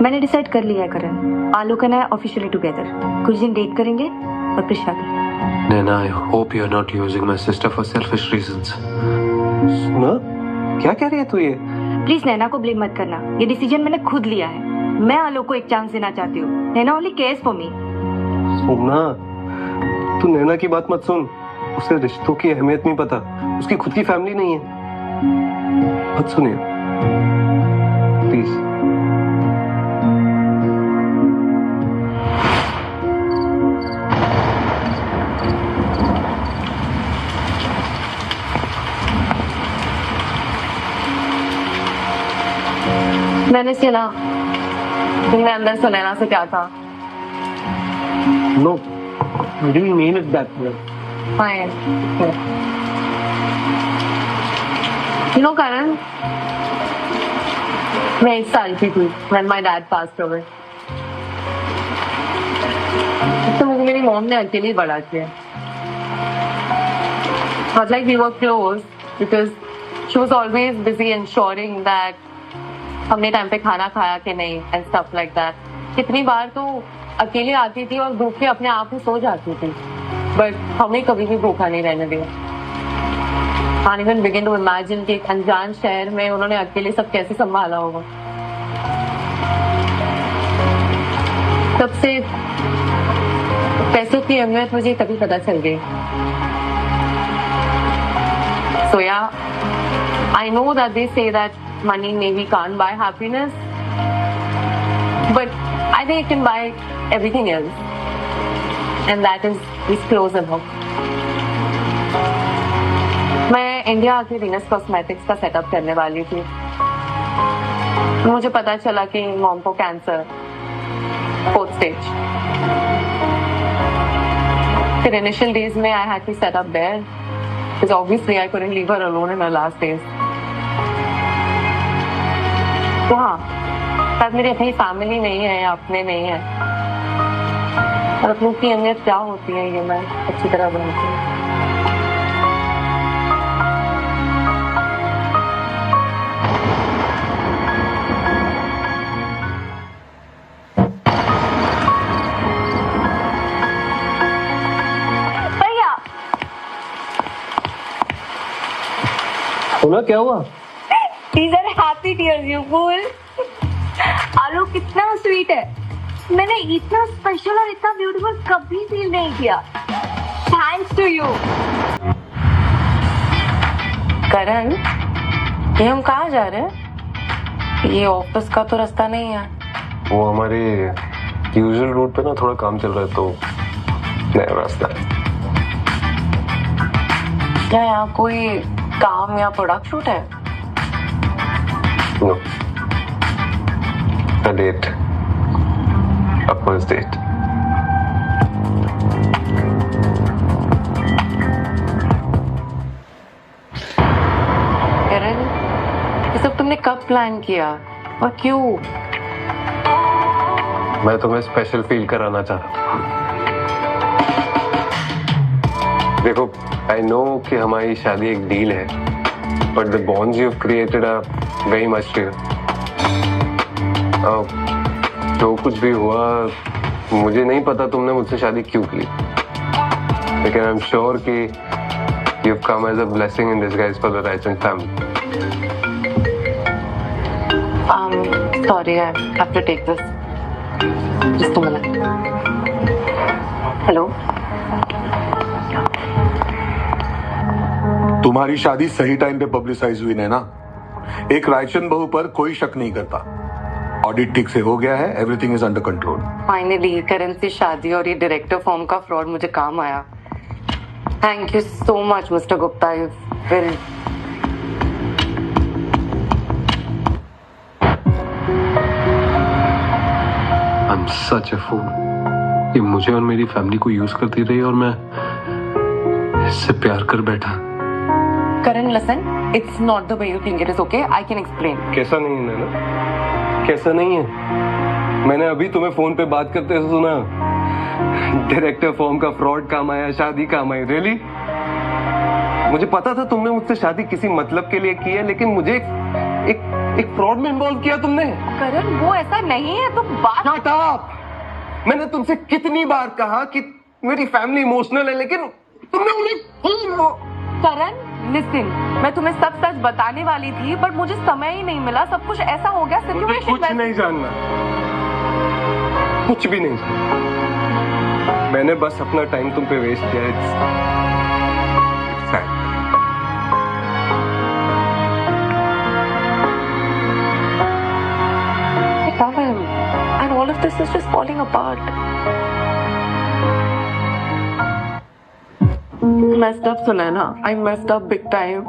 मैंने डिसाइड कर लिया है करण, आलोक एंड आई ऑफिशियली टुगेदर। कुछ दिन डेट करेंगे और फिर शादी। नैना, I hope you're not using my sister for selfish reasons. सुना? क्या कह रही है तू ये? प्लीज नैना को ब्लेम मत करना, ये डिसीजन मैंने खुद लिया है। मैं आलोक को एक चांस देना चाहती हूँ। नैना ओनली केयर्स फॉर मी। सुना, तू नैना की बात मत सुन। उसे रिश्तों की अहमियत नहीं पता, उसकी खुद की फैमिली नहीं है। मत सुनिए प्लीज। मैंने सुना तुमने अंदर सुनैना से क्या था? No, I didn't mean it that way. Fine. You know, Karan, मैं 1 साल की थी when my dad passed away. तो मुझे मेरी मॉम ने अकेले बड़ा किया. Not like we were close because she was always busy ensuring that हमने टाइम पे खाना खाया कि नहीं and stuff like that. कितनी बार तो अकेले आती थी और भूखे अपने आप ही सो जाती थी. But हमने कभी भी भूखा नहीं रहने दिया. Can't even begin to imagine कि एक अनजान शहर में उन्होंने अकेले सब कैसे संभाला होगा. तब से पैसों की अहमियत मुझे तभी पता चल गई. So yeah, I know that they say that money maybe can't buy happiness, but I think it can buy everything else, and that is close enough. मैं इंडिया आके वीनस कॉस्मेटिक्स का सेटअप करने वाली थी. मुझे पता चला कि मॉम को कैंसर 4th stage. फिर इनिशियल डेज में I had to set up there because obviously I couldn't leave her alone in her last days. तो हाँ, शायद मेरी अपनी फैमिली नहीं है या अपने नहीं है, और अपनों की अहमियत क्या होती है ये मैं अच्छी तरह जानती हूँ. सुना क्या हुआ? These are happy tears, you fool. आलू कितना स्वीट है. मैंने इतना स्पेशल और इतना ब्यूटीफुल कभी फील नहीं किया. Thanks to you. करण, ये हम कहाँ जा रहे हैं? ये ऑफिस का तो रास्ता नहीं है. वो हमारे यूजुअल रूट पे ना थोड़ा काम चल रहा है तो नया रास्ता है. क्या यहाँ कोई काम या प्रोडक्ट शूट है? No. A date. A first date. करण, ये सब तुमने कब प्लान किया और क्यों? मैं तुम्हें स्पेशल फील कराना चाहता था. देखो, I know कि हमारी शादी एक डील है, but the bonds you've created are very much real. जो कुछ भी हुआ, मुझे नहीं पता तुमने मुझसे शादी क्यों की, लेकिन I'm sure कि you've come as a blessing in disguise for the Raichan family. Sorry, I have to take this. Just a minute. Hello. तुम्हारी शादी सही टाइम पे पब्लिसाइज हुई ना. एक रायचंद बहू पर कोई शक नहीं करता. ऑडिट ठीक से हो गया है. Everything is under control. Finally Karan से शादी और ये डायरेक्टर फॉर्म का फ्रॉड मुझे काम आया. Thank you so much mister Gupta. You very I'm such a fool. ये मुझे और मेरी फैमिली को यूज करती रही और मैं इससे प्यार कर बैठा. Karan, listen, it's not the way you think it is, okay? I can explain. कैसा नहीं है ना? कैसा नहीं है? मैंने अभी तुम्हें फोन पे बात करते हुए सुना. डायरेक्टर फॉर्म का फ्रॉड काम आया, शादी काम आई. रियली? मुझे पता था तुमने मुझसे शादी किसी मतलब के लिए की है, लेकिन मुझे एक फ्रॉड में इन्वॉल्व किया तुमने. करण, वो ऐसा नहीं है. तुम बात Shut up! मैंने तुमसे कितनी बार कहा कि मेरी फैमिली इमोशनल है, लेकिन तुमने उन्हें. करण, लिसन, मैं तुम्हें सब सच बताने वाली थी, बट मुझे समय ही नहीं मिला. सब कुछ ऐसा हो गया. सिचुएशन कुछ नहीं जानना, कुछ भी नहीं जानना. मैंने बस अपना टाइम तुम पे वेस्ट किया है. And all of this is just falling apart. Messed up, Sunaina. I messed up big time.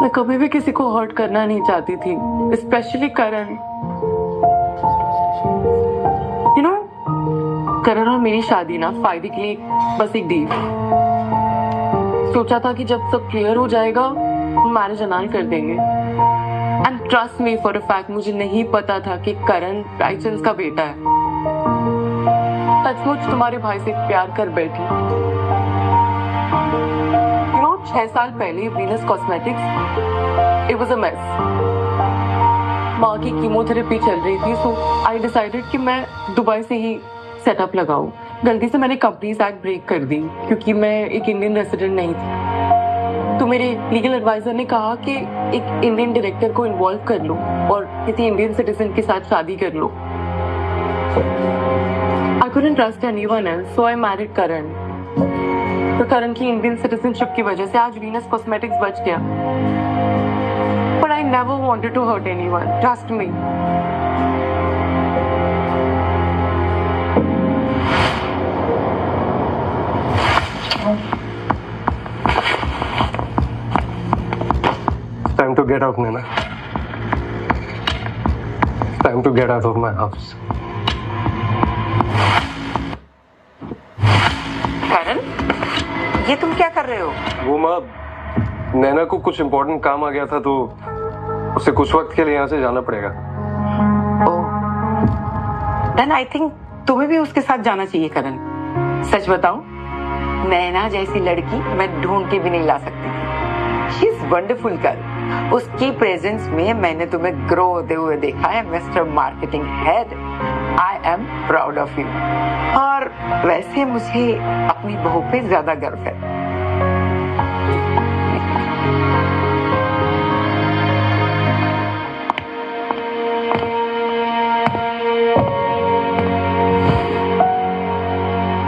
मैं कभी भी किसी को हर्ट करना नहीं चाहती थी, स्पेशली करण. You know, करण और मेरी शादी ना फायदे के लिए बस एक डील. सोचा था कि जब सब क्लियर हो जाएगा मैरिज अनाउंस कर देंगे. And trust me for a fact, मुझे नहीं पता था कि करण रायचंद का बेटा है। सचमुच तुम्हारे भाई से प्यार कर बैठी। 6 साल पहले Venus cosmetics it was a mess. माँ की कीमोथेरेपी चल रही थी, सो आई डिसाइडेड कि मैं दुबई से ही सेटअप लगाऊं। गलती से मैंने कंपनीज एक्ट ब्रेक कर दी क्योंकि मैं एक इंडियन रेसिडेंट नहीं थी। तो मेरे लीगल एडवाइजर ने कहा कि एक इंडियन डायरेक्टर को इन्वॉल्व कर लो और किसी इंडियन सिटीजन के साथ शादी कर लो। I couldn't trust anyone else, so I married Karan. तो करण की इंडियन सिटीजनशिप की वजह से आज वीनस कॉस्मेटिक्स बच गया। But I never wanted to hurt anyone. Trust me. It's time to get out, Naina. It's time to get out of my house. करण, ये तुम क्या कर रहे हो? वो माँ, नैना को कुछ इम्पोर्टेंट काम आ गया था तो उसे कुछ वक्त के लिए यहाँ से जाना पड़ेगा। Then I think तुम्हें भी उसके साथ जाना चाहिए करण। सच बताऊं, नैना जैसी लड़की मैं ढूंढ के भी नहीं ला सकती थी। She is wonderful girl. उसकी प्रेजेंस में मैंने तुम्हें ग्रो होते हुए देखा है mister marketing head. I am proud of you। और वैसे मुझे अपनी बहू पे ज्यादा गर्व है।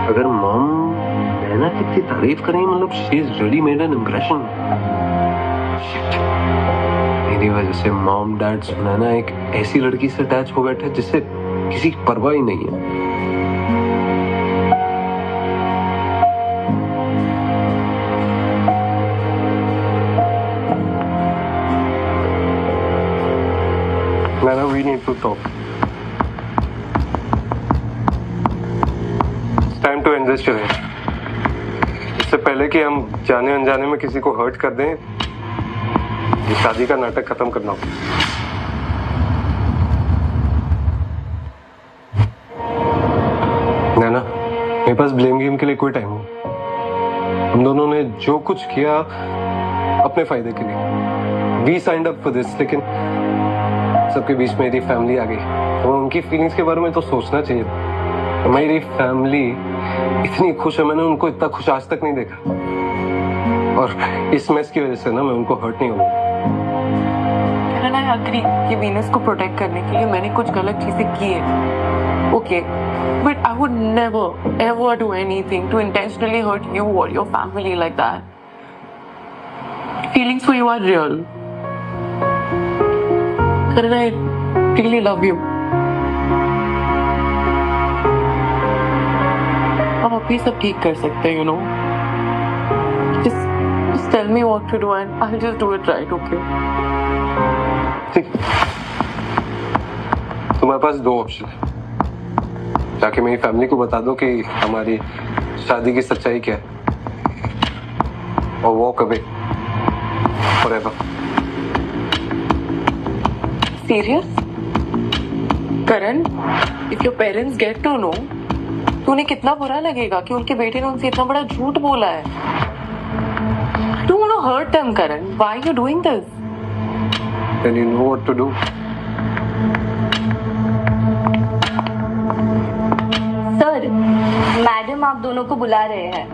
अगर मॉम नैना की इतनी तारीफ करें, मतलब she is really made an impression. मेरी वजह से मॉम डैड नैना एक ऐसी लड़की से अटैच हो बैठे जिससे किसी की परवाह ही नहीं है। Nana, we need to talk. It's time to end this today. इससे पहले कि हम जाने अनजाने में किसी को हर्ट कर दें, ये शादी का नाटक खत्म करना होगा। नैना, मेरे पास ब्लेम गेम के लिए कोई टाइम नहीं। हम दोनों ने जो कुछ किया अपने फायदे के लिए। We signed up for this, लेकिन सबके बीच मेरी फैमिली आ गई और उनकी फीलिंग्स के बारे में तो सोचना चाहिए। मेरी फैमिली इतनी खुश है, मैंने उनको इतना खुश आज तक नहीं देखा। और इस मैस की वजह से ना मैं उनको हर्ट नहीं होगा। I agree कि वीनस को प्रोटेक्ट करने के लिए मैंने कुछ गलत चीजें की है। Okay, but I would never ever do anything to intentionally hurt you or your family like that. Feelings for you are real. Karan, I really love you. हम अभी सब ठीक कर सकते हैं, you know. Just tell me what to do and I'll just do it right, okay? ठीक। तुम्हारे पास दो ऑप्शन है। जाके मेरी फैमिली को बता दो कि हमारी शादी की सच्चाई क्या है और walk away forever. Serious? Karan, if your parents get to know, तो उन्हें कितना बुरा लगेगा कि उनके बेटे ने उनसे इतना बड़ा झूठ बोला है। I don't want to hurt them, Karan. Why are you doing this? Then you know what to do. Sir, madam आप दोनों को बुला रहे हैं।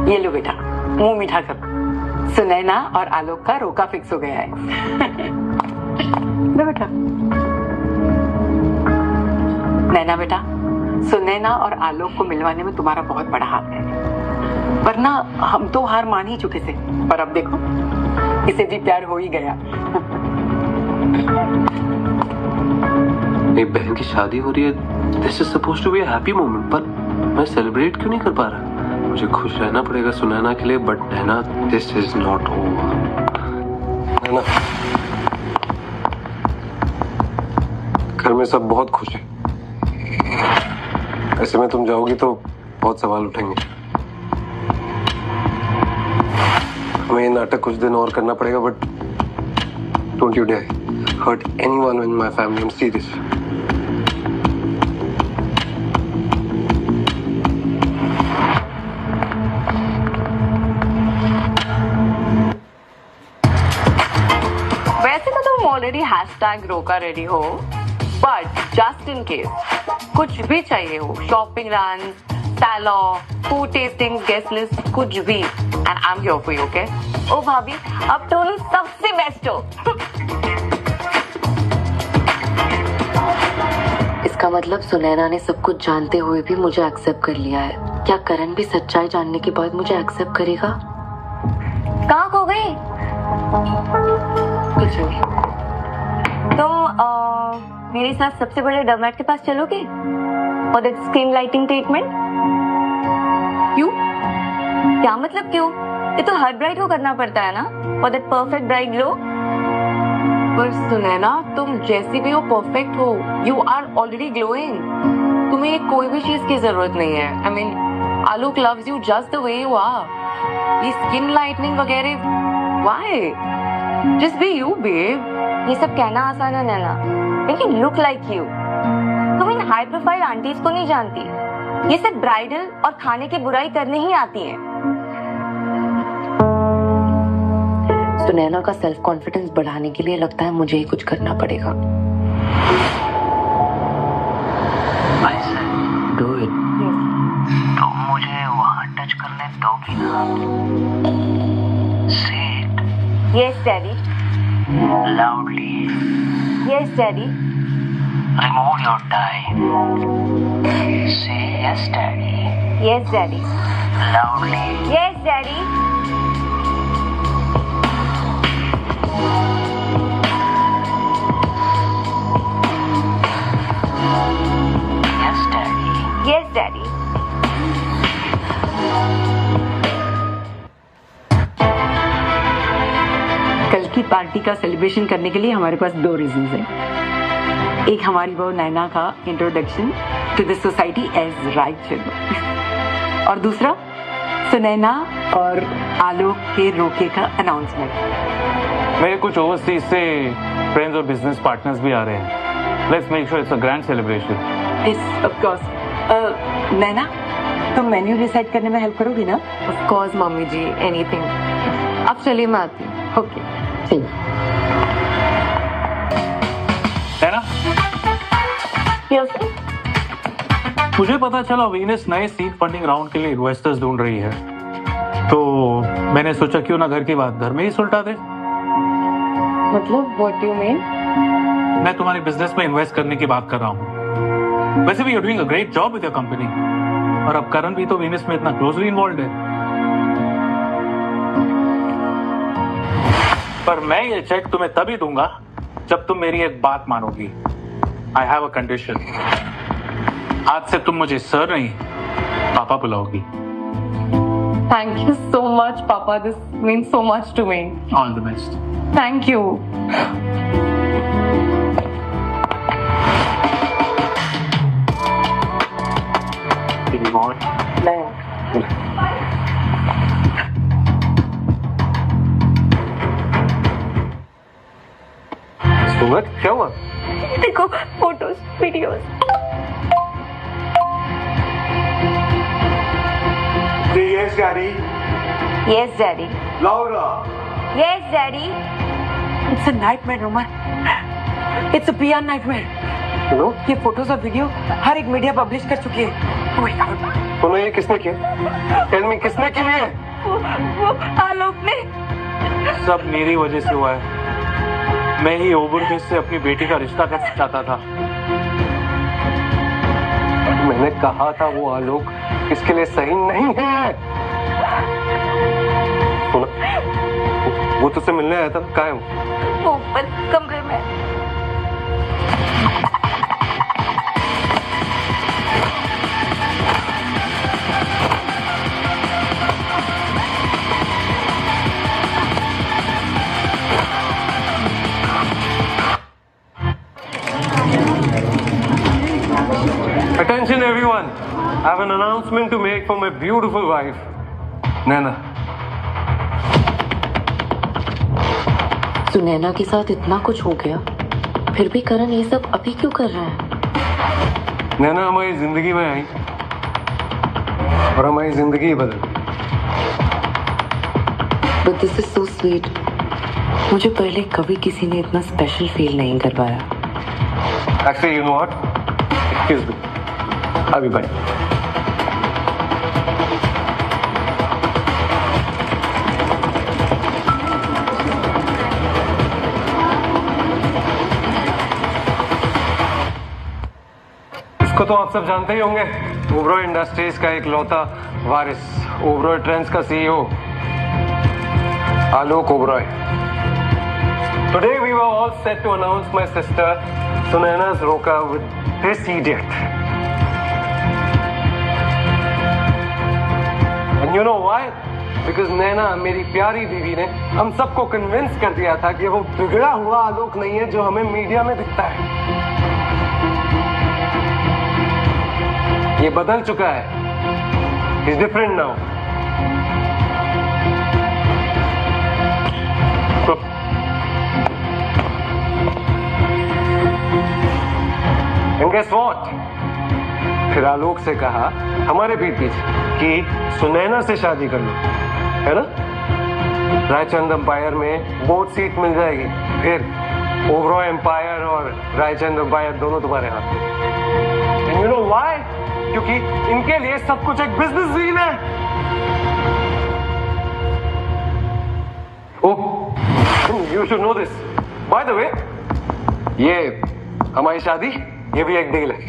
ये लो बेटा, मुंह मीठा करो। सुनैना और आलोक का रोका फिक्स हो गया है। लो बेटा। नैना बेटा, सुनैना और आलोक को मिलवाने में तुम्हारा बहुत बड़ा हाथ है, वरना हम तो हार मान ही चुके थे। पर अब देखो, इसे भी प्यार हो ही गया। मेरी बहन की शादी हो रही है। This is supposed to be a happy moment, पर मैं सेलिब्रेट क्यों नहीं कर पा रहा? मुझे खुश रहना पड़ेगा सुनैना के लिए, but Naina, this is not over. Naina, घर में सब बहुत खुश हैं। ऐसे में तुम जाओगी तो बहुत सवाल उठेंगे। हमें ये नाटक कुछ दिन और करना पड़ेगा, but don't you dare hurt anyone in my family. I am serious. वैसे तो तुम ऑलरेडी हैशटैग रोका रेडी हो, बट जस्ट इन केस कुछ भी चाहिए हो, shopping run, salon, food testing, guest list, कुछ भी, and I am here for you, okay? Oh भाभी, अब टोनी सबसे बेस्ट हो। इसका मतलब सुनैना ने सब कुछ जानते हुए भी मुझे एक्सेप्ट कर लिया है। क्या करण भी सच्चाई जानने के बाद मुझे एक्सेप्ट करेगा? कहाँ खो गई? कुछ नहीं। तुम मेरे साथ सबसे बड़े डर्मेट के पास चलोगे और दैट स्किन लाइटिंग ट्रीटमेंट? क्यों? क्या मतलब क्यों? ये तो हर ब्राइड को करना पड़ता है ना, for that perfect bride glow. पर सुनैना, तुम जैसी भी हो परफेक्ट हो। You are already glowing. तुम्हें कोई भी चीज की जरूरत नहीं है। I mean Alok loves you just the way you are. ये स्किन लाइटनिंग वगैरह, why? Just be you babe. ये सब कहना आसान है नैना, लेकिन लुक लाइक यू। तुम इन हाई प्रोफाइल आंटीज को नहीं जानती। ये सब ब्राइडल और खाने की बुराई करने ही आती हैं। सुनैना का सेल्फ कॉन्फिडेंस बढ़ाने के लिए लगता है मुझे ही कुछ करना पड़ेगा। Do it. तो मुझे वहाँ टच करने दोगी ना? से yes daddy. loudly. Yes, Daddy. Remove your tie. Say yes, Daddy. Yes, Daddy. Loudly. Yes, Daddy. Yes, Daddy. Yes, Daddy. कल की पार्टी का सेलिब्रेशन करने के लिए हमारे पास दो रीजंस हैं। एक हमारी बहू नैना का introduction to the society as Raichan, और दूसरा सुनैना और आलोक के रोके का अनाउंसमेंट। मेरे कुछ ओवरसीज से फ्रेंड्स और बिजनेस पार्टनर्स भी आ रहे हैं। Let's make sure it's a grand celebration. Yes of course. Naina, तुम मेन्यू डिसाइड करने में हेल्प करोगी ना? Of course mummy ji, anything. अब चलिए मैं आती हूँ। ओके, ठीक। है ना? मुझे पता चला वीनस नए सीड फंडिंग राउंड के लिए इन्वेस्टर्स ढूंढ रही है, तो मैंने सोचा क्यों ना घर की बात घर में ही सुलटा दे। मतलब व्हाट डू यू मीन? मैं तुम्हारे बिजनेस में इन्वेस्ट करने की बात कर रहा हूँ। वैसे भी you are doing a great job with your company, और अब करण भी तो वीनस में इतना क्लोजली इन्वॉल्व है। पर मैं ये चेक तुम्हें तभी दूंगा जब तुम मेरी एक बात मानोगी। I have a condition. आज से तुम मुझे सर नहीं, पापा बुलाओगी। Thank you so much papa, this means so much to me. All the best. Thank you. Sumat, क्या हुआ? देखो photos, videos. Yes, Daddy. Yes, Daddy. Louder. Yes, Daddy. It's a nightmare, Roman. It's a PR nightmare. सुनो, ये photos और video हर एक media publish कर चुकी है। Oh my God. सुनो, ये किसने किया? Tell me, किसने किया है? वो आलोक ने। सब मेरी वजह से हुआ है। मैं ही ओवरब्रिज से अपनी बेटी का रिश्ता करना चाहता था। मैंने कहा था वो आलोक इसके लिए सही नहीं है। सुनो, वो तुझसे मिलने आया था, कहाँ है वो? वो ऊपर कमरे में। Attention everyone, I have an announcement to make for my beautiful wife, Naina. तो नैना के साथ इतना कुछ हो गया, फिर भी करण ये सब अभी क्यों कर रहा है? नैना हमारी जिंदगी में आई और हमारी जिंदगी बदल। But this is so sweet. मुझे पहले कभी किसी ने इतना स्पेशल फील नहीं करवाया। Actually, you know what? Excuse me. अभी बाय। इसको तो आप सब जानते ही होंगे, ओबरॉय इंडस्ट्रीज का एक लौता वारिस, ओबरॉय ट्रेंड्स का CEO Alok Oberoi. Today we were all set to announce my sister Sunaina's roka with this idiot. And you know why? Because नैना मेरी प्यारी बीवी ने हम सबको कन्विंस कर दिया था कि वो बिगड़ा हुआ आलोक नहीं है जो हमें मीडिया में दिखता है। ये बदल चुका है। He's different now. And guess what? फिर आलोक से कहा हमारे पीठ पीछे कि सुनैना से शादी कर लो, है ना? रायचंद एम्पायर में बोथ सीट मिल जाएगी, फिर ओबरॉय एम्पायर और रायचंद एम्पायर दोनों तुम्हारे हाथ में। And you know why? क्योंकि इनके लिए सब कुछ एक बिजनेस डील है। Oh, you should know this. By the way, ये हमारी शादी, ये भी एक डील है।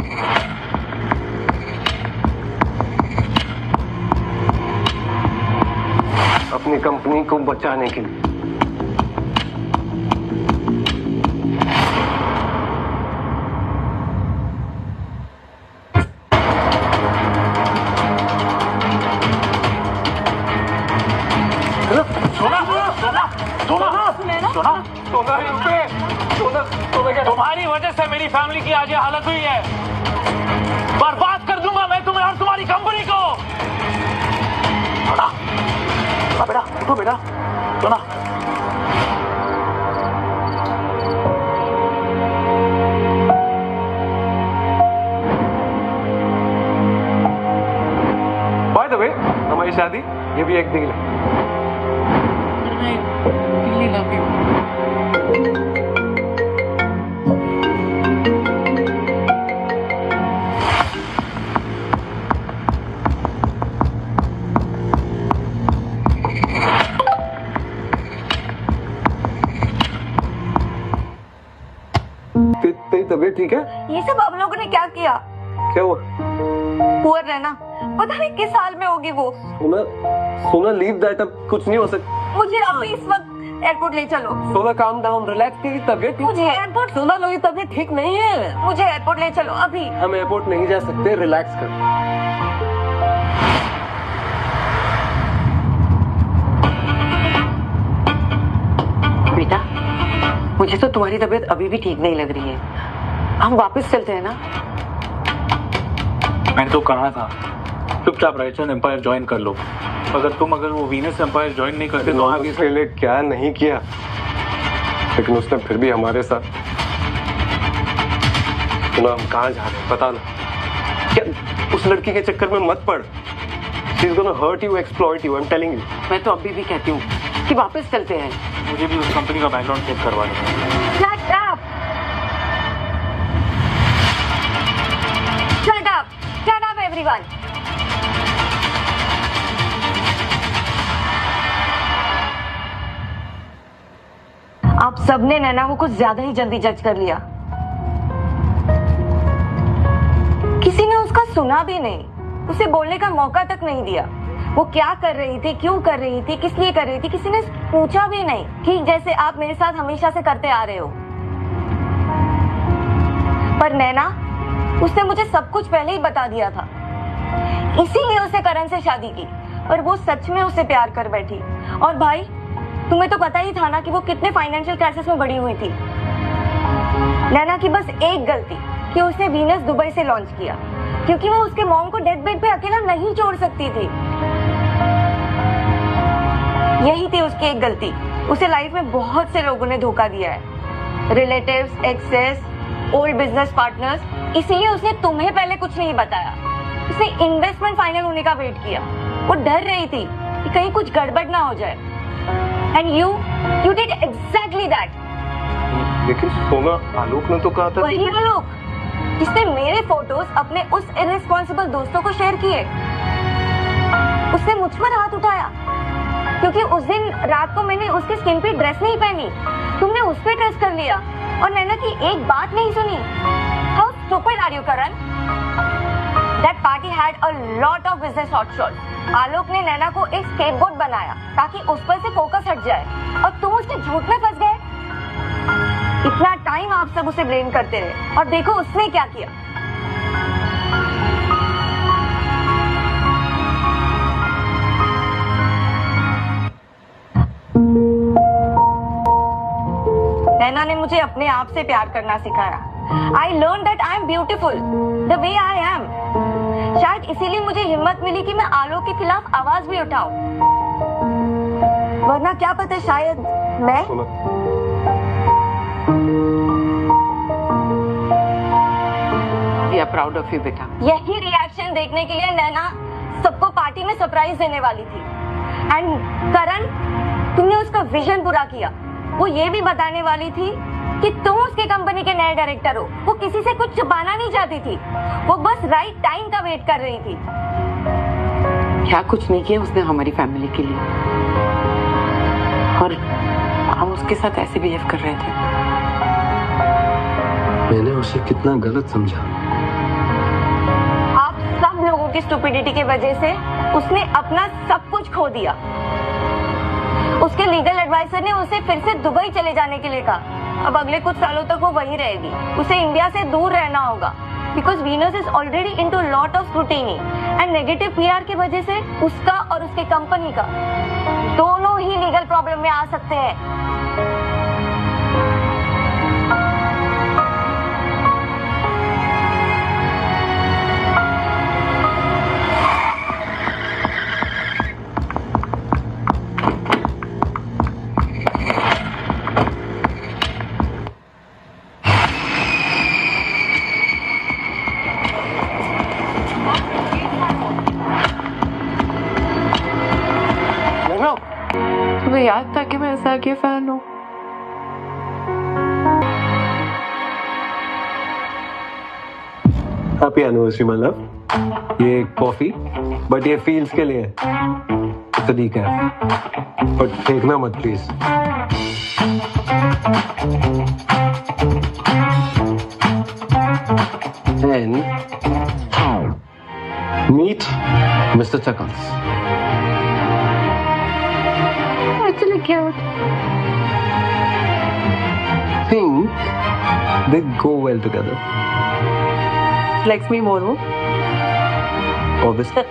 अपनी कंपनी को बचाने के लिए। तुम्हारी वजह से मेरी फैमिली की आज ये हालत हुई है। बर्बाद कर दूंगा मैं तुम्हें और तुम्हारी कंपनी को। बेटा उठो बेटा, सोना। बाय द वे, हमारी शादी ये भी एक डील है। तेरी तबीयत ठीक है? ये सब आप लोगों ने क्या किया? क्या हुआ? पुअर रहना, पता नहीं किस हाल में होगी वो। सोना लीव दैट, अब कुछ नहीं हो सकता। मुझे अभी इस वक्त एयरपोर्ट ले चलो। सोना काम डाउन, रिलैक्स, तेरी तबीयत मुझे एयरपोर्ट, सोना लोगी तबीयत ठीक नहीं है। मुझे एयरपोर्ट ले चलो अभी। हम एयरपोर्ट नहीं जा सकते, रिलैक्स कर। बेटा, मुझे तो तुम्हारी तबीयत अभी भी ठीक नहीं लग रही है। हम वापस चलते हैं ना? मैंने तो कहा था चुपचाप रायचंद एम्पायर ज्वाइन कर लो। अगर वो वीनस एम्पायर ज्वाइन नहीं करते तो आगे से ले क्या नहीं किया, लेकिन उसने फिर भी हमारे साथ। सुना, हम कहाँ जा रहे हैं पता ना। क्या उस लड़की के चक्कर में मत पड़। She's gonna hurt you, exploit you, I'm telling you. मैं तो अभी भी कहती हूँ कि वापस चलते हैं। मुझे भी उस कंपनी का बैकग्राउंड चेक करवा दो। Shut up! Shut up! Shut up everyone! आप सबने नैना को कुछ ज्यादा ही जल्दी जज कर लिया। किसी ने उसका सुना भी नहीं, उसे बोलने का मौका तक नहीं दिया। वो क्या कर रही थी, क्यों कर रही थी, किस लिए कर रही थी, किसी ने पूछा भी नहीं। ठीक जैसे आप मेरे साथ हमेशा से करते आ रहे हो। पर नैना, उसने मुझे सब कुछ पहले ही बता दिया था, इसीलिए उसे करण से शादी की। और वो सच में उससे प्यार कर बैठी। और भाई, तुम्हें तो पता ही था ना कि वो कितने फाइनेंशियल क्राइसिस में बड़ी हुई थी। नैना की बस एक गलती कि उसने वीनस दुबई से लॉन्च किया, क्योंकि वो उसके मॉम को डेथ बेड पे अकेला नहीं छोड़ सकती थी। यही थी उसकी एक गलती। उसे लाइफ में बहुत से लोगों ने धोखा दिया है, relatives, exes, old business partners, इसीलिए उसने तुम्हें पहले कुछ नहीं बताया। उसने इन्वेस्टमेंट फाइनल होने का वेट किया। वो डर रही थी कि कहीं कुछ गड़बड़ ना हो जाए। And you did exactly that. लेकिन सोना, आलोक ने तो कहा था। वही आलोक जिसने मेरे फोटोज अपने उस इररिस्पॉन्सिबल दोस्तों को शेयर किए। उसने मुझ पर हाथ उठाया क्योंकि उस दिन रात को मैंने उसकी स्किन पे ड्रेस नहीं पहनी। तुमने उस पे ट्रस्ट कर लिया और नैना की एक बात नहीं सुनी। How stupid are you Karan? That party had a lot of business hotshot. Alok ने नैना को एक स्केपगोट बनाया ताकि उस पर से फोकस हट जाए और तुम उसके झूठ में फंस गए। इतना टाइम आप सब उसे ब्लेम करते रहे और देखो उसने क्या किया। नैना ने मुझे अपने आप से प्यार करना सिखाया। I learned that I am beautiful, the way I am. शायद इसीलिए मुझे हिम्मत मिली कि मैं आलोक के खिलाफ आवाज भी उठाऊं। वरना क्या पता शायद मैं We are proud of you, बेटा। यही रिएक्शन देखने के लिए नैना सबको पार्टी में सरप्राइज देने वाली थी। एंड करण, तुमने उसका विजन पूरा किया। वो ये भी बताने वाली थी कि तुम उसके कंपनी के नए डायरेक्टर हो। वो किसी से कुछ छुपाना नहीं चाहती थी। वो बस राइट टाइम का वेट कर रही थी। क्या कुछ नहीं किया उसने हमारी फैमिली के लिए, और हम उसके साथ ऐसे बिहेव कर रहे थे। मैंने उसे कितना गलत समझा। आप सब लोगों की स्टुपिडिटी की वजह से उसने अपना सब कुछ खो दिया। उसके लीगल एडवाइजर ने उसे फिर से दुबई चले जाने के लिए कहा। अब अगले कुछ सालों तक वो वहीं रहेगी। उसे इंडिया से दूर रहना होगा because Venus is already into lot of scrutiny and negative PR की वजह से उसका और उसके कंपनी का दोनों ही लीगल प्रॉब्लम में आ सकते हैं। तुम्हें याद था कि मैं ऐसा के फैन हूँ? Happy anniversary my love. ये कॉफी, बट ये फील्स के लिए है। सदीक है, बट फेंकना मत please. And meet mister Chuckles. Actually cute. Think they go well together. Likes me more, huh? Obviously.